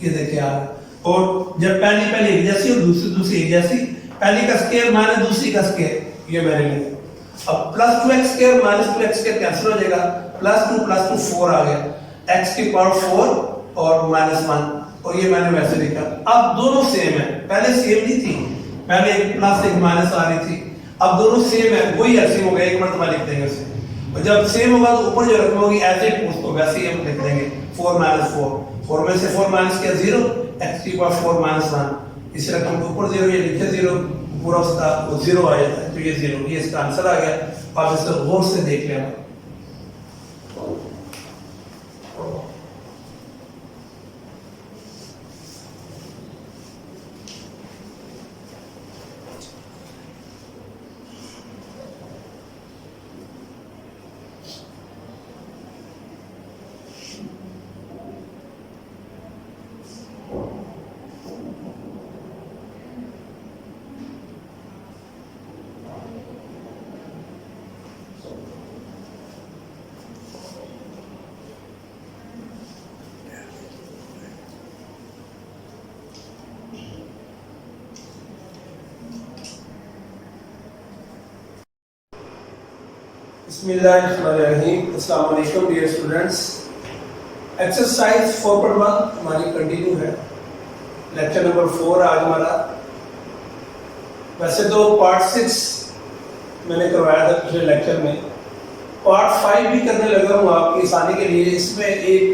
[SPEAKER 1] ये देखिए आप। और जब पहली एक जैसी और दूसरी एक जैसी, पहली का स्क्वायर माइनस दूसरी का स्क्वायर, ये मैंने लिखा। अब +2x² -2x² कैंसिल हो जाएगा, +2 + 2 4 आ गया, x⁴ और -1, और ये मैंने वैसे लिखा। अब दोनों सेम है, पहले सेम नहीं थी, पहले एक प्लस एक माइनस आ रही थी, अब दोनों सेम है, वही ऐसे होगा, एक मरतबा लिख देंगे उसे। और जब सेम होगा तो ऊपर जो रकम होगी ऐसे ही उसको वैसे ही हम लिख देंगे, 4 - 4, 4 में से 4 माइनस किया 0, x⁴ -1, इस रकम के ऊपर 0, ये लिखे 0, पूरा उसका वो 0 आ जाता है, तो ये 0, ये इसका आंसर आ गया। आप इसको गौर से देख लेना। बिस्मिल्लाहिर्रहमानिर्रहीम। अस्सलाम वालेकुम डियर स्टूडेंट्स। एक्सरसाइज 4.1 हमारी कंटिन्यू है, लेक्चर नंबर 4 आज हमारा। वैसे तो पार्ट 6 मैंने करवाया था पिछले लेक्चर में, पार्ट 5 भी करने लगा हूँ आपकी आसानी के लिए। इसमें एक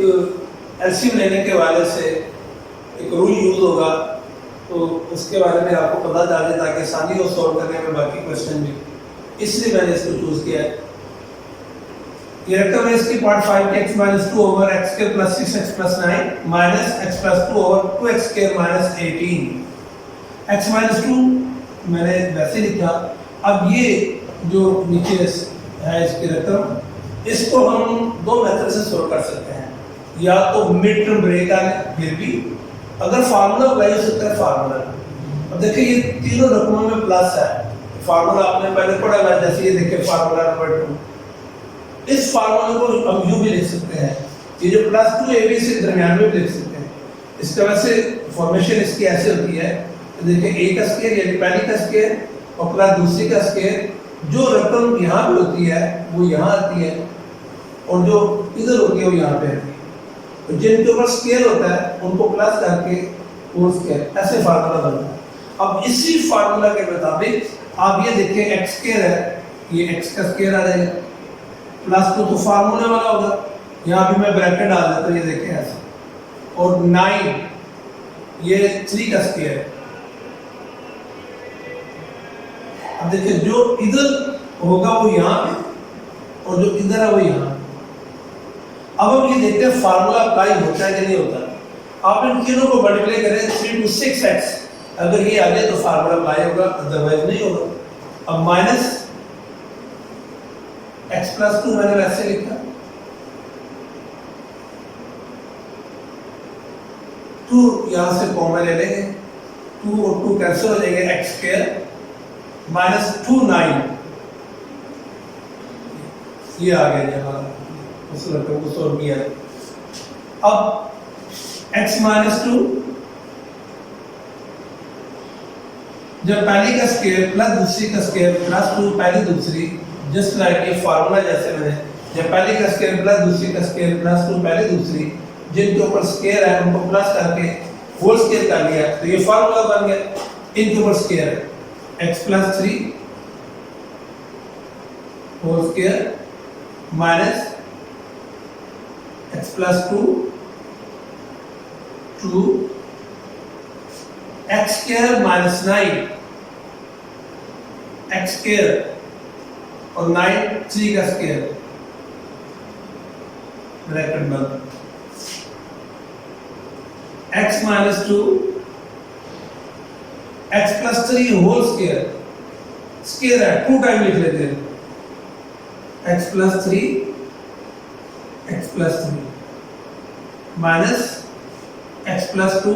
[SPEAKER 1] एलसीएम लेने के हवाले से एक रूल यूज होगा, तो उसके बारे में आपको पता चल जाए ताकि आसानी हो सॉल्व करने में बाकी क्वेश्चन भी, इसलिए मैंने इसको चूज किया है। ये रकम है इसकी पार्ट 5 के x - 2/x² + 6x + 9 -x + 2/2x² - 18। x - 2 मैंने वैसे लिखा। अब ये जो नीचे है इसकी रकम, इसको हम दो मेथड से सॉल्व कर सकते हैं, या तो मिड टर्म ब्रेक आ फिर भी, अगर फार्मूला अप्लाई हो सकता है फार्मूला। अब देखिए ये तीनों रकमों में प्लस है, फार्मूला आपने पहले पढ़ा हुआ, जैसे ये देखिए फार्मूला नंबर 2, इस फार्मूले को हम यूं भी लिख सकते हैं, ये जो +2 AB से दरमियान में भी लिख सकते हैं। इसका वैसे फॉर्मेशन इसकी ऐसे होती है, देखिए a का स्क्वायर यानी पहली का स्क्वायर और प्लस दूसरी का स्क्वायर, जो रकम यहाँ पे होती है वो यहाँ आती है, और जो इधर होती है वो यहाँ पे आती है। तो जिनके ऊपर स्क्वायर होता है उनको प्लस करके वो स्क्वायर, ऐसे फार्मूला बनता है। अब इसी फार्मूला के मुताबिक आप ये देखिए x² है, ये x का स्क्वायर आ जाएगा, +2 तो फार्मूले वाला होगा, यहाँ भी मैं ब्रैकेट डाल देता हूँ, ये देखिए ऐसे, और 9 ये 3 का स्क्वायर है। अब देखिए जो इधर होगा वो यहाँ पे, और जो इधर है वो यहाँ। अब हम ये देखते हैं फार्मूला अप्लाई होता है कि नहीं होता। आप इन तीनों को मल्टीप्लाई करें 3 to 6x, अगर ये आ गया तो फार्मूला अप्लाई होगा, अदरवाइज नहीं होगा। अब माइनस x प्लस 2 मैंने वैसे लिखा, 2 यहां से कॉमन ले लेंगे, 2 और 2 कैंसिल हो जाएंगे, x स्क्वायर माइनस 2 9, ये आ गया जी हमारा उस रकम को सॉल्व किया। अब x माइनस 2, जब पहली का स्क्वायर प्लस दूसरी का स्क्वायर प्लस 2 पहली दूसरी, जस्ट लाइक ये फार्मूला जैसे मैंने, जब पहली का स्क्वायर प्लस दूसरी का स्क्वायर प्लस 2 पहली दूसरी, जिनके ऊपर स्क्वायर है उनको प्लस करके होल स्क्वायर कर लिया तो ये फार्मूला बन गया। इनके ऊपर स्क्वायर है x plus 3 whole square minus x plus 2 x square minus 9 x square और 9 3 का स्क्वायर ब्रैकेट बंद, x minus 2 x plus 3 whole square, square है 2 टाइम लिख लेते हैं, x plus 3 minus x plus 2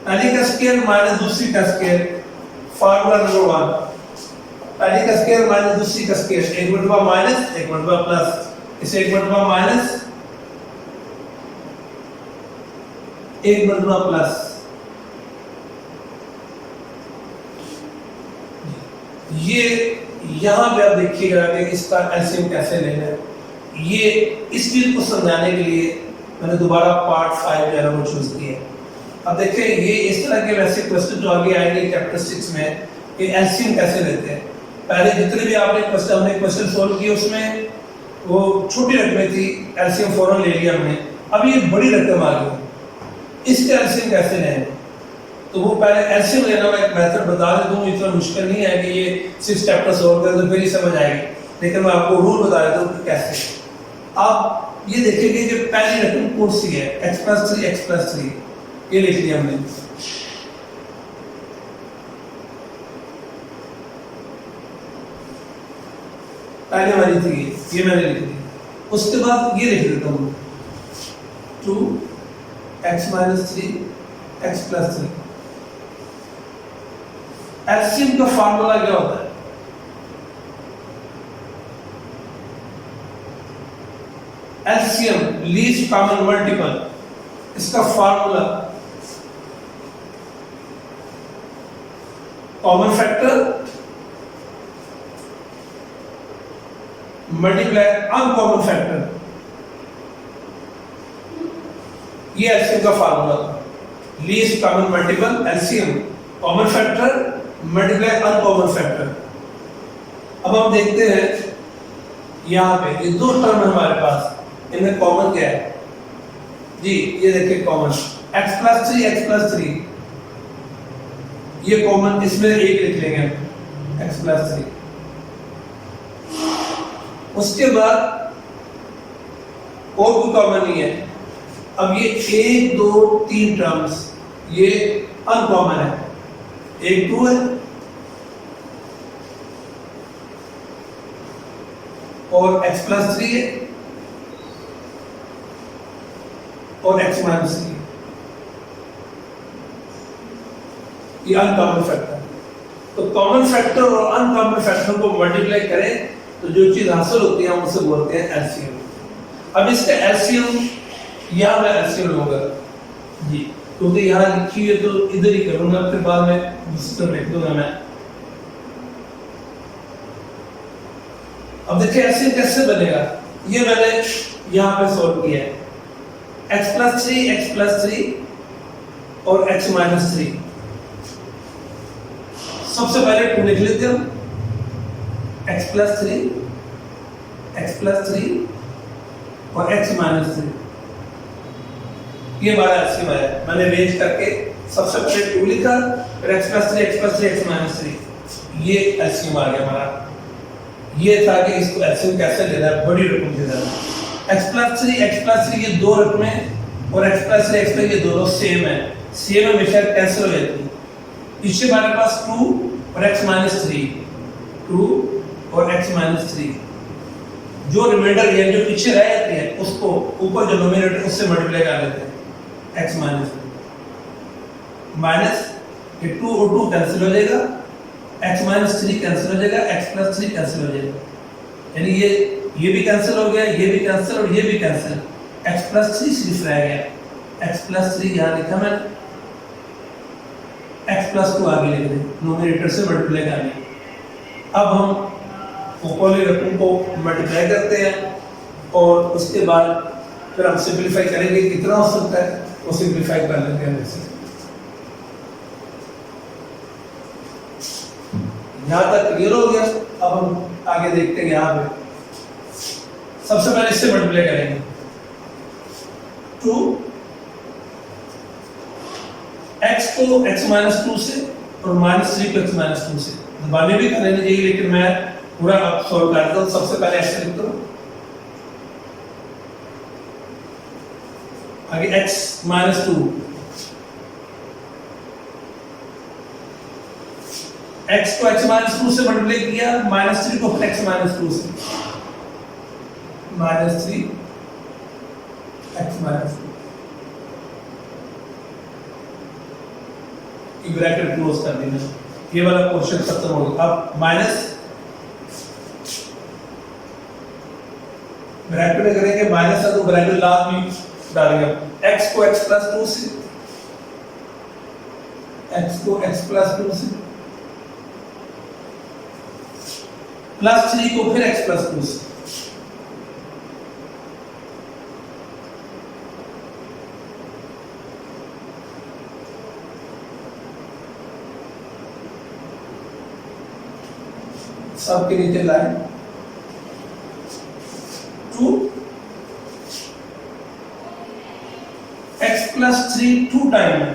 [SPEAKER 1] पहली का स्क्वायर माइनस दूसरी का स्क्वायर, फार्मूला नंबर 1, पहली का स्क्वायर माइनस दूसरी का स्क्वायर, एक मर्तबा माइनस एक मर्तबा प्लस, इसे एक मर्तबा माइनस एक मर्तबा प्लस, ये यहां पे आप देखिएगा कि इसका एलसीएम कैसे लेना है। ये इस चीज को समझाने के लिए मैंने दोबारा पार्ट 5 जो है वो चूज किया। अब देखिए ये इस तरह के वैसे क्वेश्चन जो आगे आएंगे चैप्टर 6 में, ये एलसीएम कैसे लेते हैं। पहले जितने भी आपने क्वेश्चन सोल्व किए उसमें वो छोटी रकमें थी, एलसीएम फौरन ले लिया हमने। अब ये बड़ी रकम आ गई, इसके एलसीएम कैसे लें, तो वो पहले एलसीएम लेना मैं एक मेथड बता देता हूँ, इतना मुश्किल नहीं है कि ये 6 चैप्टर सोल्व करें तो फिर ही समझ आएगी, लेकिन मैं आपको रूल बता देता हूँ कैसे। आप ये देखेंगे कि पहली रकम कौन सी है, x प्लस 3 ये लिख लिया हमने, पहले वाली थी ये मैंने लिख दी। उसके बाद ये लिख देता हूँ 2x minus 3 x plus 3। LCM का फार्मूला क्या होता है, एलसीएम लीस्ट कॉमन मल्टीपल, इसका formula common factor multiply uncommon factor, ये एलसीएम का formula, least common multiple LCM, common factor multiply uncommon factor. अब हम देखते हैं यहाँ पे ये दो टर्म है हमारे पास, इनमें कॉमन क्या है जी, ये देखिए कॉमन x प्लस 3 ये कॉमन, इसमें एक लिख लेंगे x प्लस 3। उसके बाद और कोई कॉमन नहीं है। अब ये 1 2 3 टर्म्स ये अनकॉमन है, एक 2 है और x प्लस 3 है और x माइनस 3, ये अनकॉमन फैक्टर। तो कॉमन फैक्टर और अनकॉमन फैक्टर को मल्टीप्लाई करें तो जो चीज हासिल होती है हम उसे बोलते हैं एलसीएम। अब इसका एलसीएम यहां मैं एलसीएम लूंगा जी, क्योंकि यहां लिखी है तो इधर ही करूंगा, फिर बाद में दूसरी लिख दूंगा मैं। अब देखिए एलसीएम कैसे बनेगा, ये मैंने यहां पे सॉल्व किया है, x प्लस 3 और x माइनस 3। सबसे पहले 2 लिख लेते हैं, x प्लस 3 और x माइनस 3, ये हमारा एलसीएम है। मैंने रेंज करके सबसे पहले 2 लिखा, फिर x प्लस 3 x माइनस 3, ये एलसीएम आ गया हमारा। ये था कि इसको एलसीएम कैसे लेना है, बड़ी रकम से लेना है। x+3 ये दो रकमें और x+3 ये दोनों सेम है, सेम हमेशा कैंसिल हो जाती है। पीछे हमारे पास 2 और x-3, 2 और x-3, जो रिमाइंडर है जो पीछे रह जाती है उसको ऊपर जो डिनोमिनेटर उससे मल्टीप्लाई कर लेते हैं, x-3 माइनस ये 2 और 2 कैंसिल हो जाएगा, x-3 कैंसिल हो जाएगा, x+3 कैंसिल हो जाएगा, यानी ये भी कैंसिल हो गया, ये भी कैंसिल और ये भी कैंसिल, x+3 सिर्फ रह गया, x+3 यहाँ लिखा मैंने, x+2 आगे लिख दें, न्यूमरेटर से मल्टीप्लाई कर लिया। अब हम ऊपर वाली रकम को मल्टीप्लाई करते हैं और उसके बाद फिर हम सिंपलीफाई करेंगे, कितना हो सकता है वो सिंपलीफाई कर लेते हैं। वैसे यहाँ तक क्लियर हो गया। अब हम आगे देखते हैं। यहाँ पे सबसे पहले इससे मल्टीप्लाई करेंगे, 2 x को x-2 से और -3 को x-2 से दबाने भी करने चाहिए, लेकिन मैं पूरा अब सॉल्व करता हूँ। सबसे पहले ऐसे लिखता हूँ, आगे x-2, x को x-2 से मल्टीप्लाई किया, -3 को x-2 से, -3 x-2, ब्रैकेट क्लोज कर देना। ये वाला पोर्शन खत्म हो गया। अब माइनस ब्रैकेट में करेंगे, माइनस है तो ब्रैकेट लास्ट में डालेंगे। x को x+2 से, x को x+2 से, +3 को फिर x+2 से, सबके नीचे लाए 2 x+3 2 टाइम है।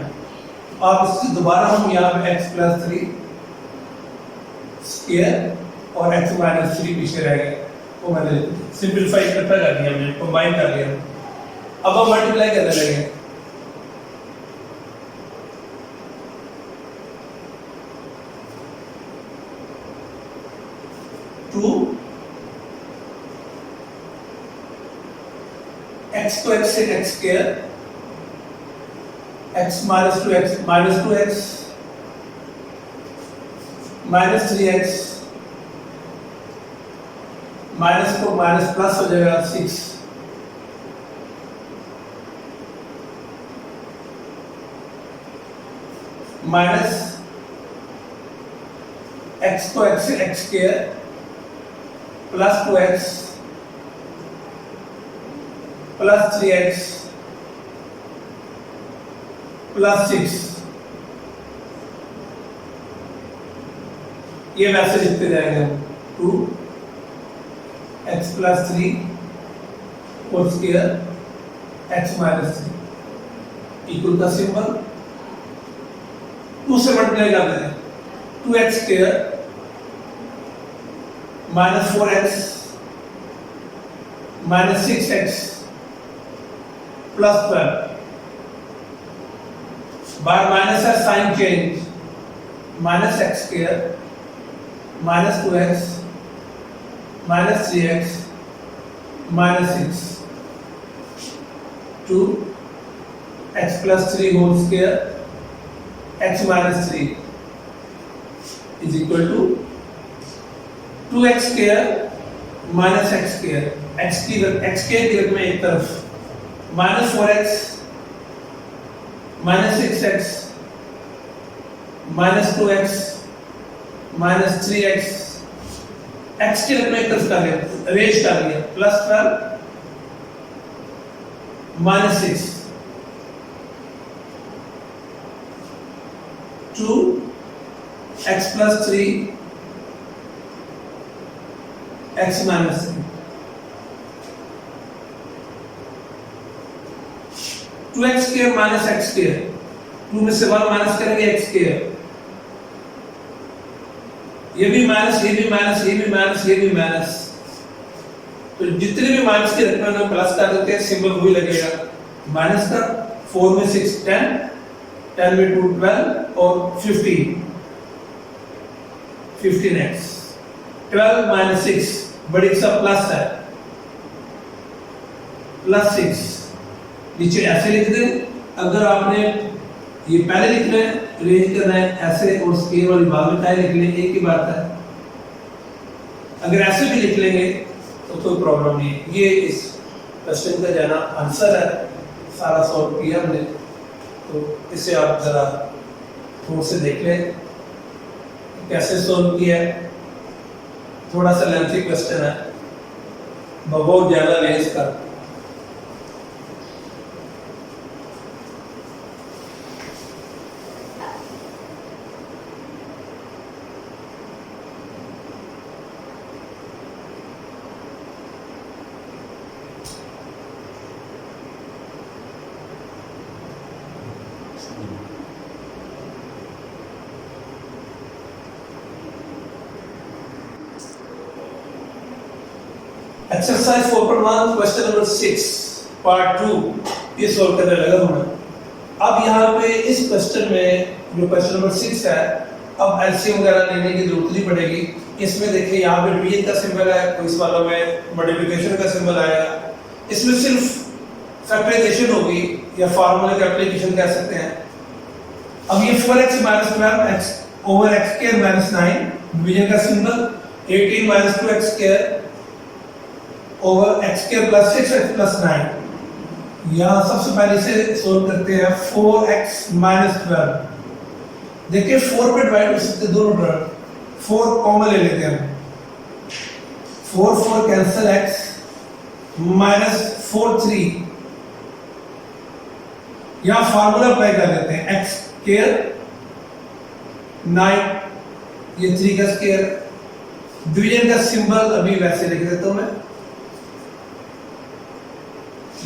[SPEAKER 1] आप इससे दोबारा हम यहाँ पे x+3 स्क्वायर और x-3 पीछे रह गए, वो मैंने सिंपलीफाई इकट्ठा कर दिया, हमने कंबाइन कर लिया। अब हम मल्टीप्लाई करने लगे, x को x से x square, x -2x -2x -3x minus को माइनस प्लस हो जाएगा 6, माइनस x को x से x square plus 2x plus 3x plus 6, ये वैसे लिखते जाएंगे 2 x plus 3 whole square x minus 3 equal का सिंबल 2 से मल्टीप्लाई कर देते हैं, 2x square minus 4x minus 6x plus 12, बार माइनस है साइन चेंज, minus x स्क्वायर minus 2x minus 3x minus 6 2 x plus 3 whole square x minus 3 is equal to 2x square minus x square, x की रकम एक तरफ minus 4x minus 6x minus 2x minus 3x, x की रकम एक तरफ कर लिया, अरेंज कर लिया, plus 12 minus 6 2 x plus 3 x minus 3 2x square minus x square, 2 में से 1 माइनस करेंगे x square ये भी माइनस, ये भी माइनस, ये भी माइनस, ये भी माइनस, तो जितने भी माइनस की रकम है प्लस कर देते हैं, सिंबल वही लगेगा माइनस का। 4 में 6 10, 10 में 2 12 और 15x। 12 माइनस 6 बड़ी सा प्लस है, प्लस 6 नीचे ऐसे लिख दें। अगर आपने ये पहले लिखना है, अरेंज करना है ऐसे, और स्केयर वाली बाद में लिख लें, एक ही बात है। अगर ऐसे भी लिख लेंगे तो कोई प्रॉब्लम नहीं है। ये इस क्वेश्चन का जाना आंसर है, सारा सॉल्व किया हमने। तो इसे आप जरा थोड़ा से देख लें कैसे सॉल्व किया है। थोड़ा सा लेंथी क्वेश्चन है, बहुत ज्यादा नहीं इसका। एक्सरसाइज 4.1 क्वेश्चन नंबर 6 पार्ट 2 ये सॉल्व करने लगा हूं। अब यहाँ पे इस क्वेश्चन में जो क्वेश्चन नंबर 6 है, अब एलसीएम वगैरह लेने की जरूरत नहीं पड़ेगी। इसमें देखिए यहाँ पे डिवीजन का सिंबल है, तो इस वालों में मल्टीप्लिकेशन का सिंबल आएगा। इसमें सिर्फ फैक्टराइजेशन होगी या फार्मूले का एप्लीकेशन कह सकते हैं। अब ये 4x minus 12x over x square minus 9 division का symbol, 18 minus 2x square over x square plus 6x plus 9। यहाँ सबसे पहले इसे सोल्व करते हैं। 4x माइनस 12, देखिए 4 पे डिवाइड हो सकते दोनों टर्म, 4 कॉमन ले लेते हैं हम। 4 4 कैंसिल, x माइनस 4 3, यहाँ फार्मूला अप्लाई कर लेते हैं। x स्क्वायर 9, ये 3 का स्क्वायर, डिवीजन का सिंबल अभी वैसे लिख देता हूं मैं।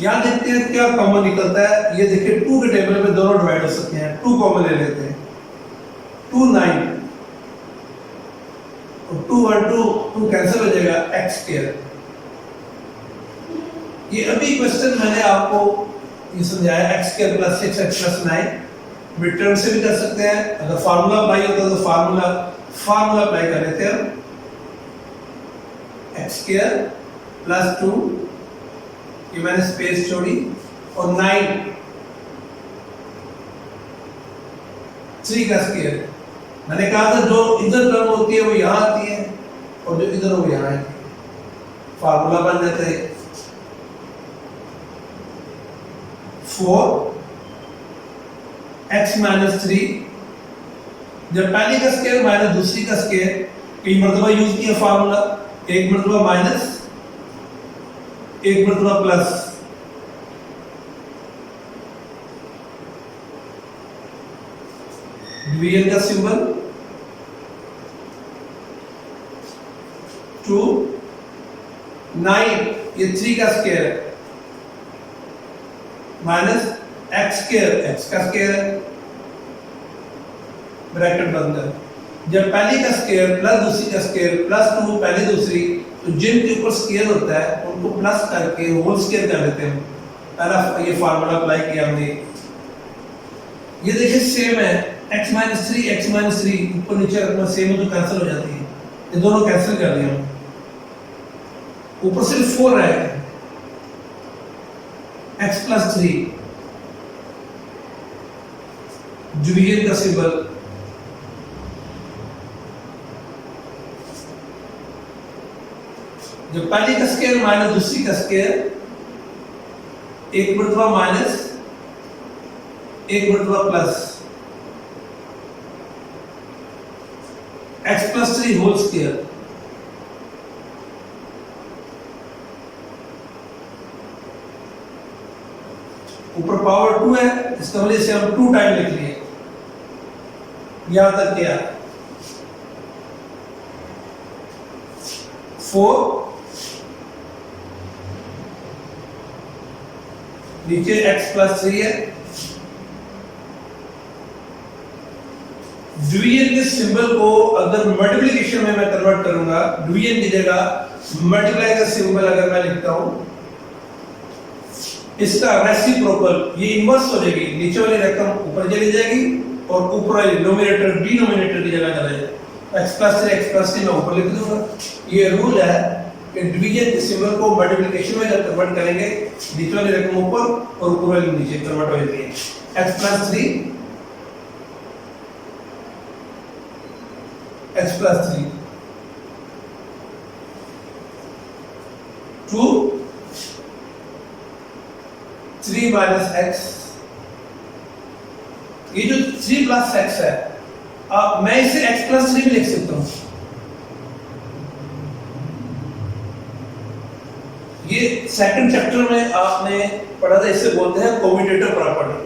[SPEAKER 1] यहां देखते हैं क्या कॉमन निकलता है। ये देखिए 2 के टेबल में दोनों डिवाइड हो सकते हैं, 2 कॉमन ले लेते हैं। 2 9 और 2 1 2 कैंसिल हो जाएगा, x स्क्वायर। ये अभी क्वेश्चन मैंने आपको ये समझाया, x square plus 6x plus 9 mid term से भी कर सकते हैं। अगर फार्मूला अप्लाई होता तो फार्मूला अप्लाई कर लेते हैं। x स्क्वायर प्लस 2, ये मैंने स्पेस छोड़ी, और 9 3 का स्क्वायर। मैंने कहा था जो इधर टर्म होती है वो यहां आती है, और जो इधर वो यहां आती है। फार्मूला बन जाता है 4 x माइनस 3, जब पहली का स्क्वायर माइनस दूसरी का स्क्वायर, कई मरतबा यूज किया फार्मूला, एक मरतबा माइनस एक मरतबा प्लस। डिवीजन का सिंबल 2 9, ये 3 का स्क्वायर है, माइनस x स्क्वायर, x का स्क्वायर है, ब्रैकेट बंद है। जब पहली का स्क्वायर प्लस दूसरी का स्क्वायर प्लस 2 पहले दूसरी, तो जिनके ऊपर स्क्वायर होता है उनको प्लस करके होल स्क्वायर कर देते हैं। पहला ये फार्मूला अप्लाई किया हमने। ये देखिए सेम है, x माइनस 3 x माइनस 3 ऊपर नीचे रखना सेम है तो कैंसिल हो जाती है। ये दोनों कैंसिल कर दिए हम, ऊपर सिर्फ 4 रहेगा, x प्लस 3 डिवीजन का सिंबल, जो पहली का स्क्वायर माइनस दूसरी का स्क्वायर, एक मरतबा माइनस एक मरतबा plus, x plus 3 whole square. ऊपर पावर 2 है, इसका वजह से हम 2 टाइम लिख लिए। यहां तक क्या 4, नीचे x प्लस 3 है, डिवीजन के सिंबल को अगर मल्टीप्लिकेशन में मैं कन्वर्ट करूंगा, डिवीजन की जगह मल्टीप्लाई का सिंबल अगर मैं लिखता हूं, इसका रेसिप्रोकल ये इनवर्स हो जाएगी, नीचे वाली रकम ऊपर चली जाएगी और ऊपर वाली नोमिनेटर डिनोमिनेटर की जगह चला जाएगा। x+3 मैं ऊपर लिख दूंगा। ये रूल है कि डिवीजन के सिंबल को मल्टीप्लिकेशन में जब कन्वर्ट करेंगे, नीचे वाली रकम ऊपर और ऊपर वाली नीचे कन्वर्ट हो जाती है। x+3 2 3 minus x, ये जो 3 plus x है, अब मैं इसे x+3 भी लिख सकता हूं। ये सेकंड चैप्टर में आपने पढ़ा था, इसे बोलते हैं कम्यूटेटर प्रॉपर्टी,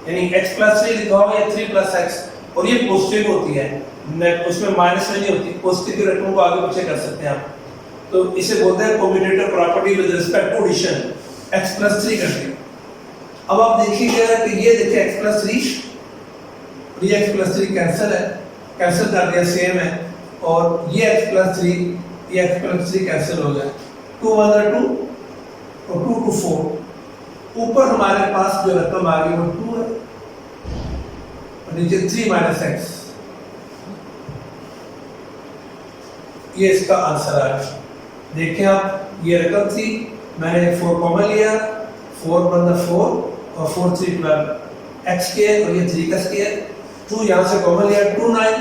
[SPEAKER 1] यानी x+3 लिखा होगा या 3 plus x, और ये पॉजिटिव होती है, उसमें माइनस में नहीं होती, पॉजिटिव की रकम को आगे पीछे कर सकते हैं आप। तो इसे बोलते हैं commutator property with respect to addition, x+3 करके। अब आप देखिएगा कि ये देखिए x+3 और ये x+3 कैंसिल है, कैंसिल कर दिया, सेम है, और ये x+3 कैंसिल हो गया, 2 1 2 और 2 2 4। ऊपर हमारे पास जो रकम आ गई वो 2 है और नीचे 3 minus x, ये इसका आंसर है। देखिए आप, ये रकम थी, मैंने 4 कॉमन लिया, 4 बंदा 4 और 4 3 12 x स्क्वायर और ये 3 का स्क्वायर, 2 यहाँ से कॉमन लिया, 2 9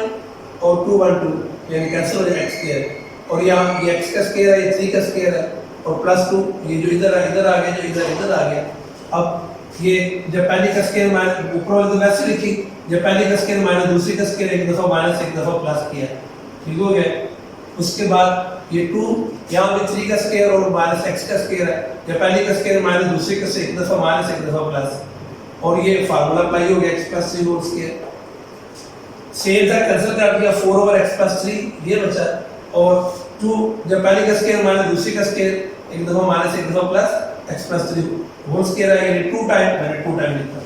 [SPEAKER 1] और 2 1 2, यानी कैंसिल हो जाए x स्क्वायर, और यहाँ ये x का स्क्वायर है, ये 3 का स्क्वायर है, और +2 ये जो इधर आ गया, जो इधर आ गया। अब ये जब पहले का स्क्वायर माइनस ऊपर वाले तो वैसे लिखी, जब पहले का स्क्वायर माइनस दूसरी का स्क्वायर, एक दफा माइनस एक दफा प्लस किया, ठीक हो गया। उसके बाद ये 2 यहाँ पे 3 का स्क्वायर और माइनस x का स्क्वायर है, जब पहले का स्क्वायर माइनस दूसरे का से एक दफा माइनस एक दफा प्लस, और ये फार्मूला अप्लाई हो गया x+3 होल स्क्वायर। सेम था, कैंसिल कर दिया, 4 over x+3 ये बचा, और 2 जब पहले का स्क्वायर माइनस दूसरे का स्क्वायर, एक दफा माइनस एक दफा प्लस, x+3 होल स्क्वायर है, यानी 2 टाइम, मैंने 2 टाइम लिखा।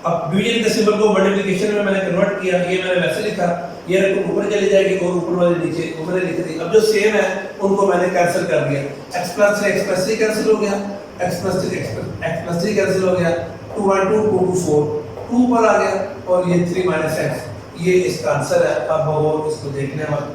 [SPEAKER 1] अब डिवीजन के सिंबल को मल्टीप्लिकेशन में मैंने कन्वर्ट किया, ये मैंने वैसे लिखा, ये रकम ऊपर चली जाएगी और ऊपर वाले नीचे, ऊपर लिख दी। अब जो सेम है उनको मैंने कैंसिल कर दिया, x+3 कैंसिल हो गया, x+3 कैंसिल हो गया, 2 1 2 2 2 4, 2 पर आ गया, और ये 3 minus x, ये इसका आंसर है। अब वो इसको देखने वाले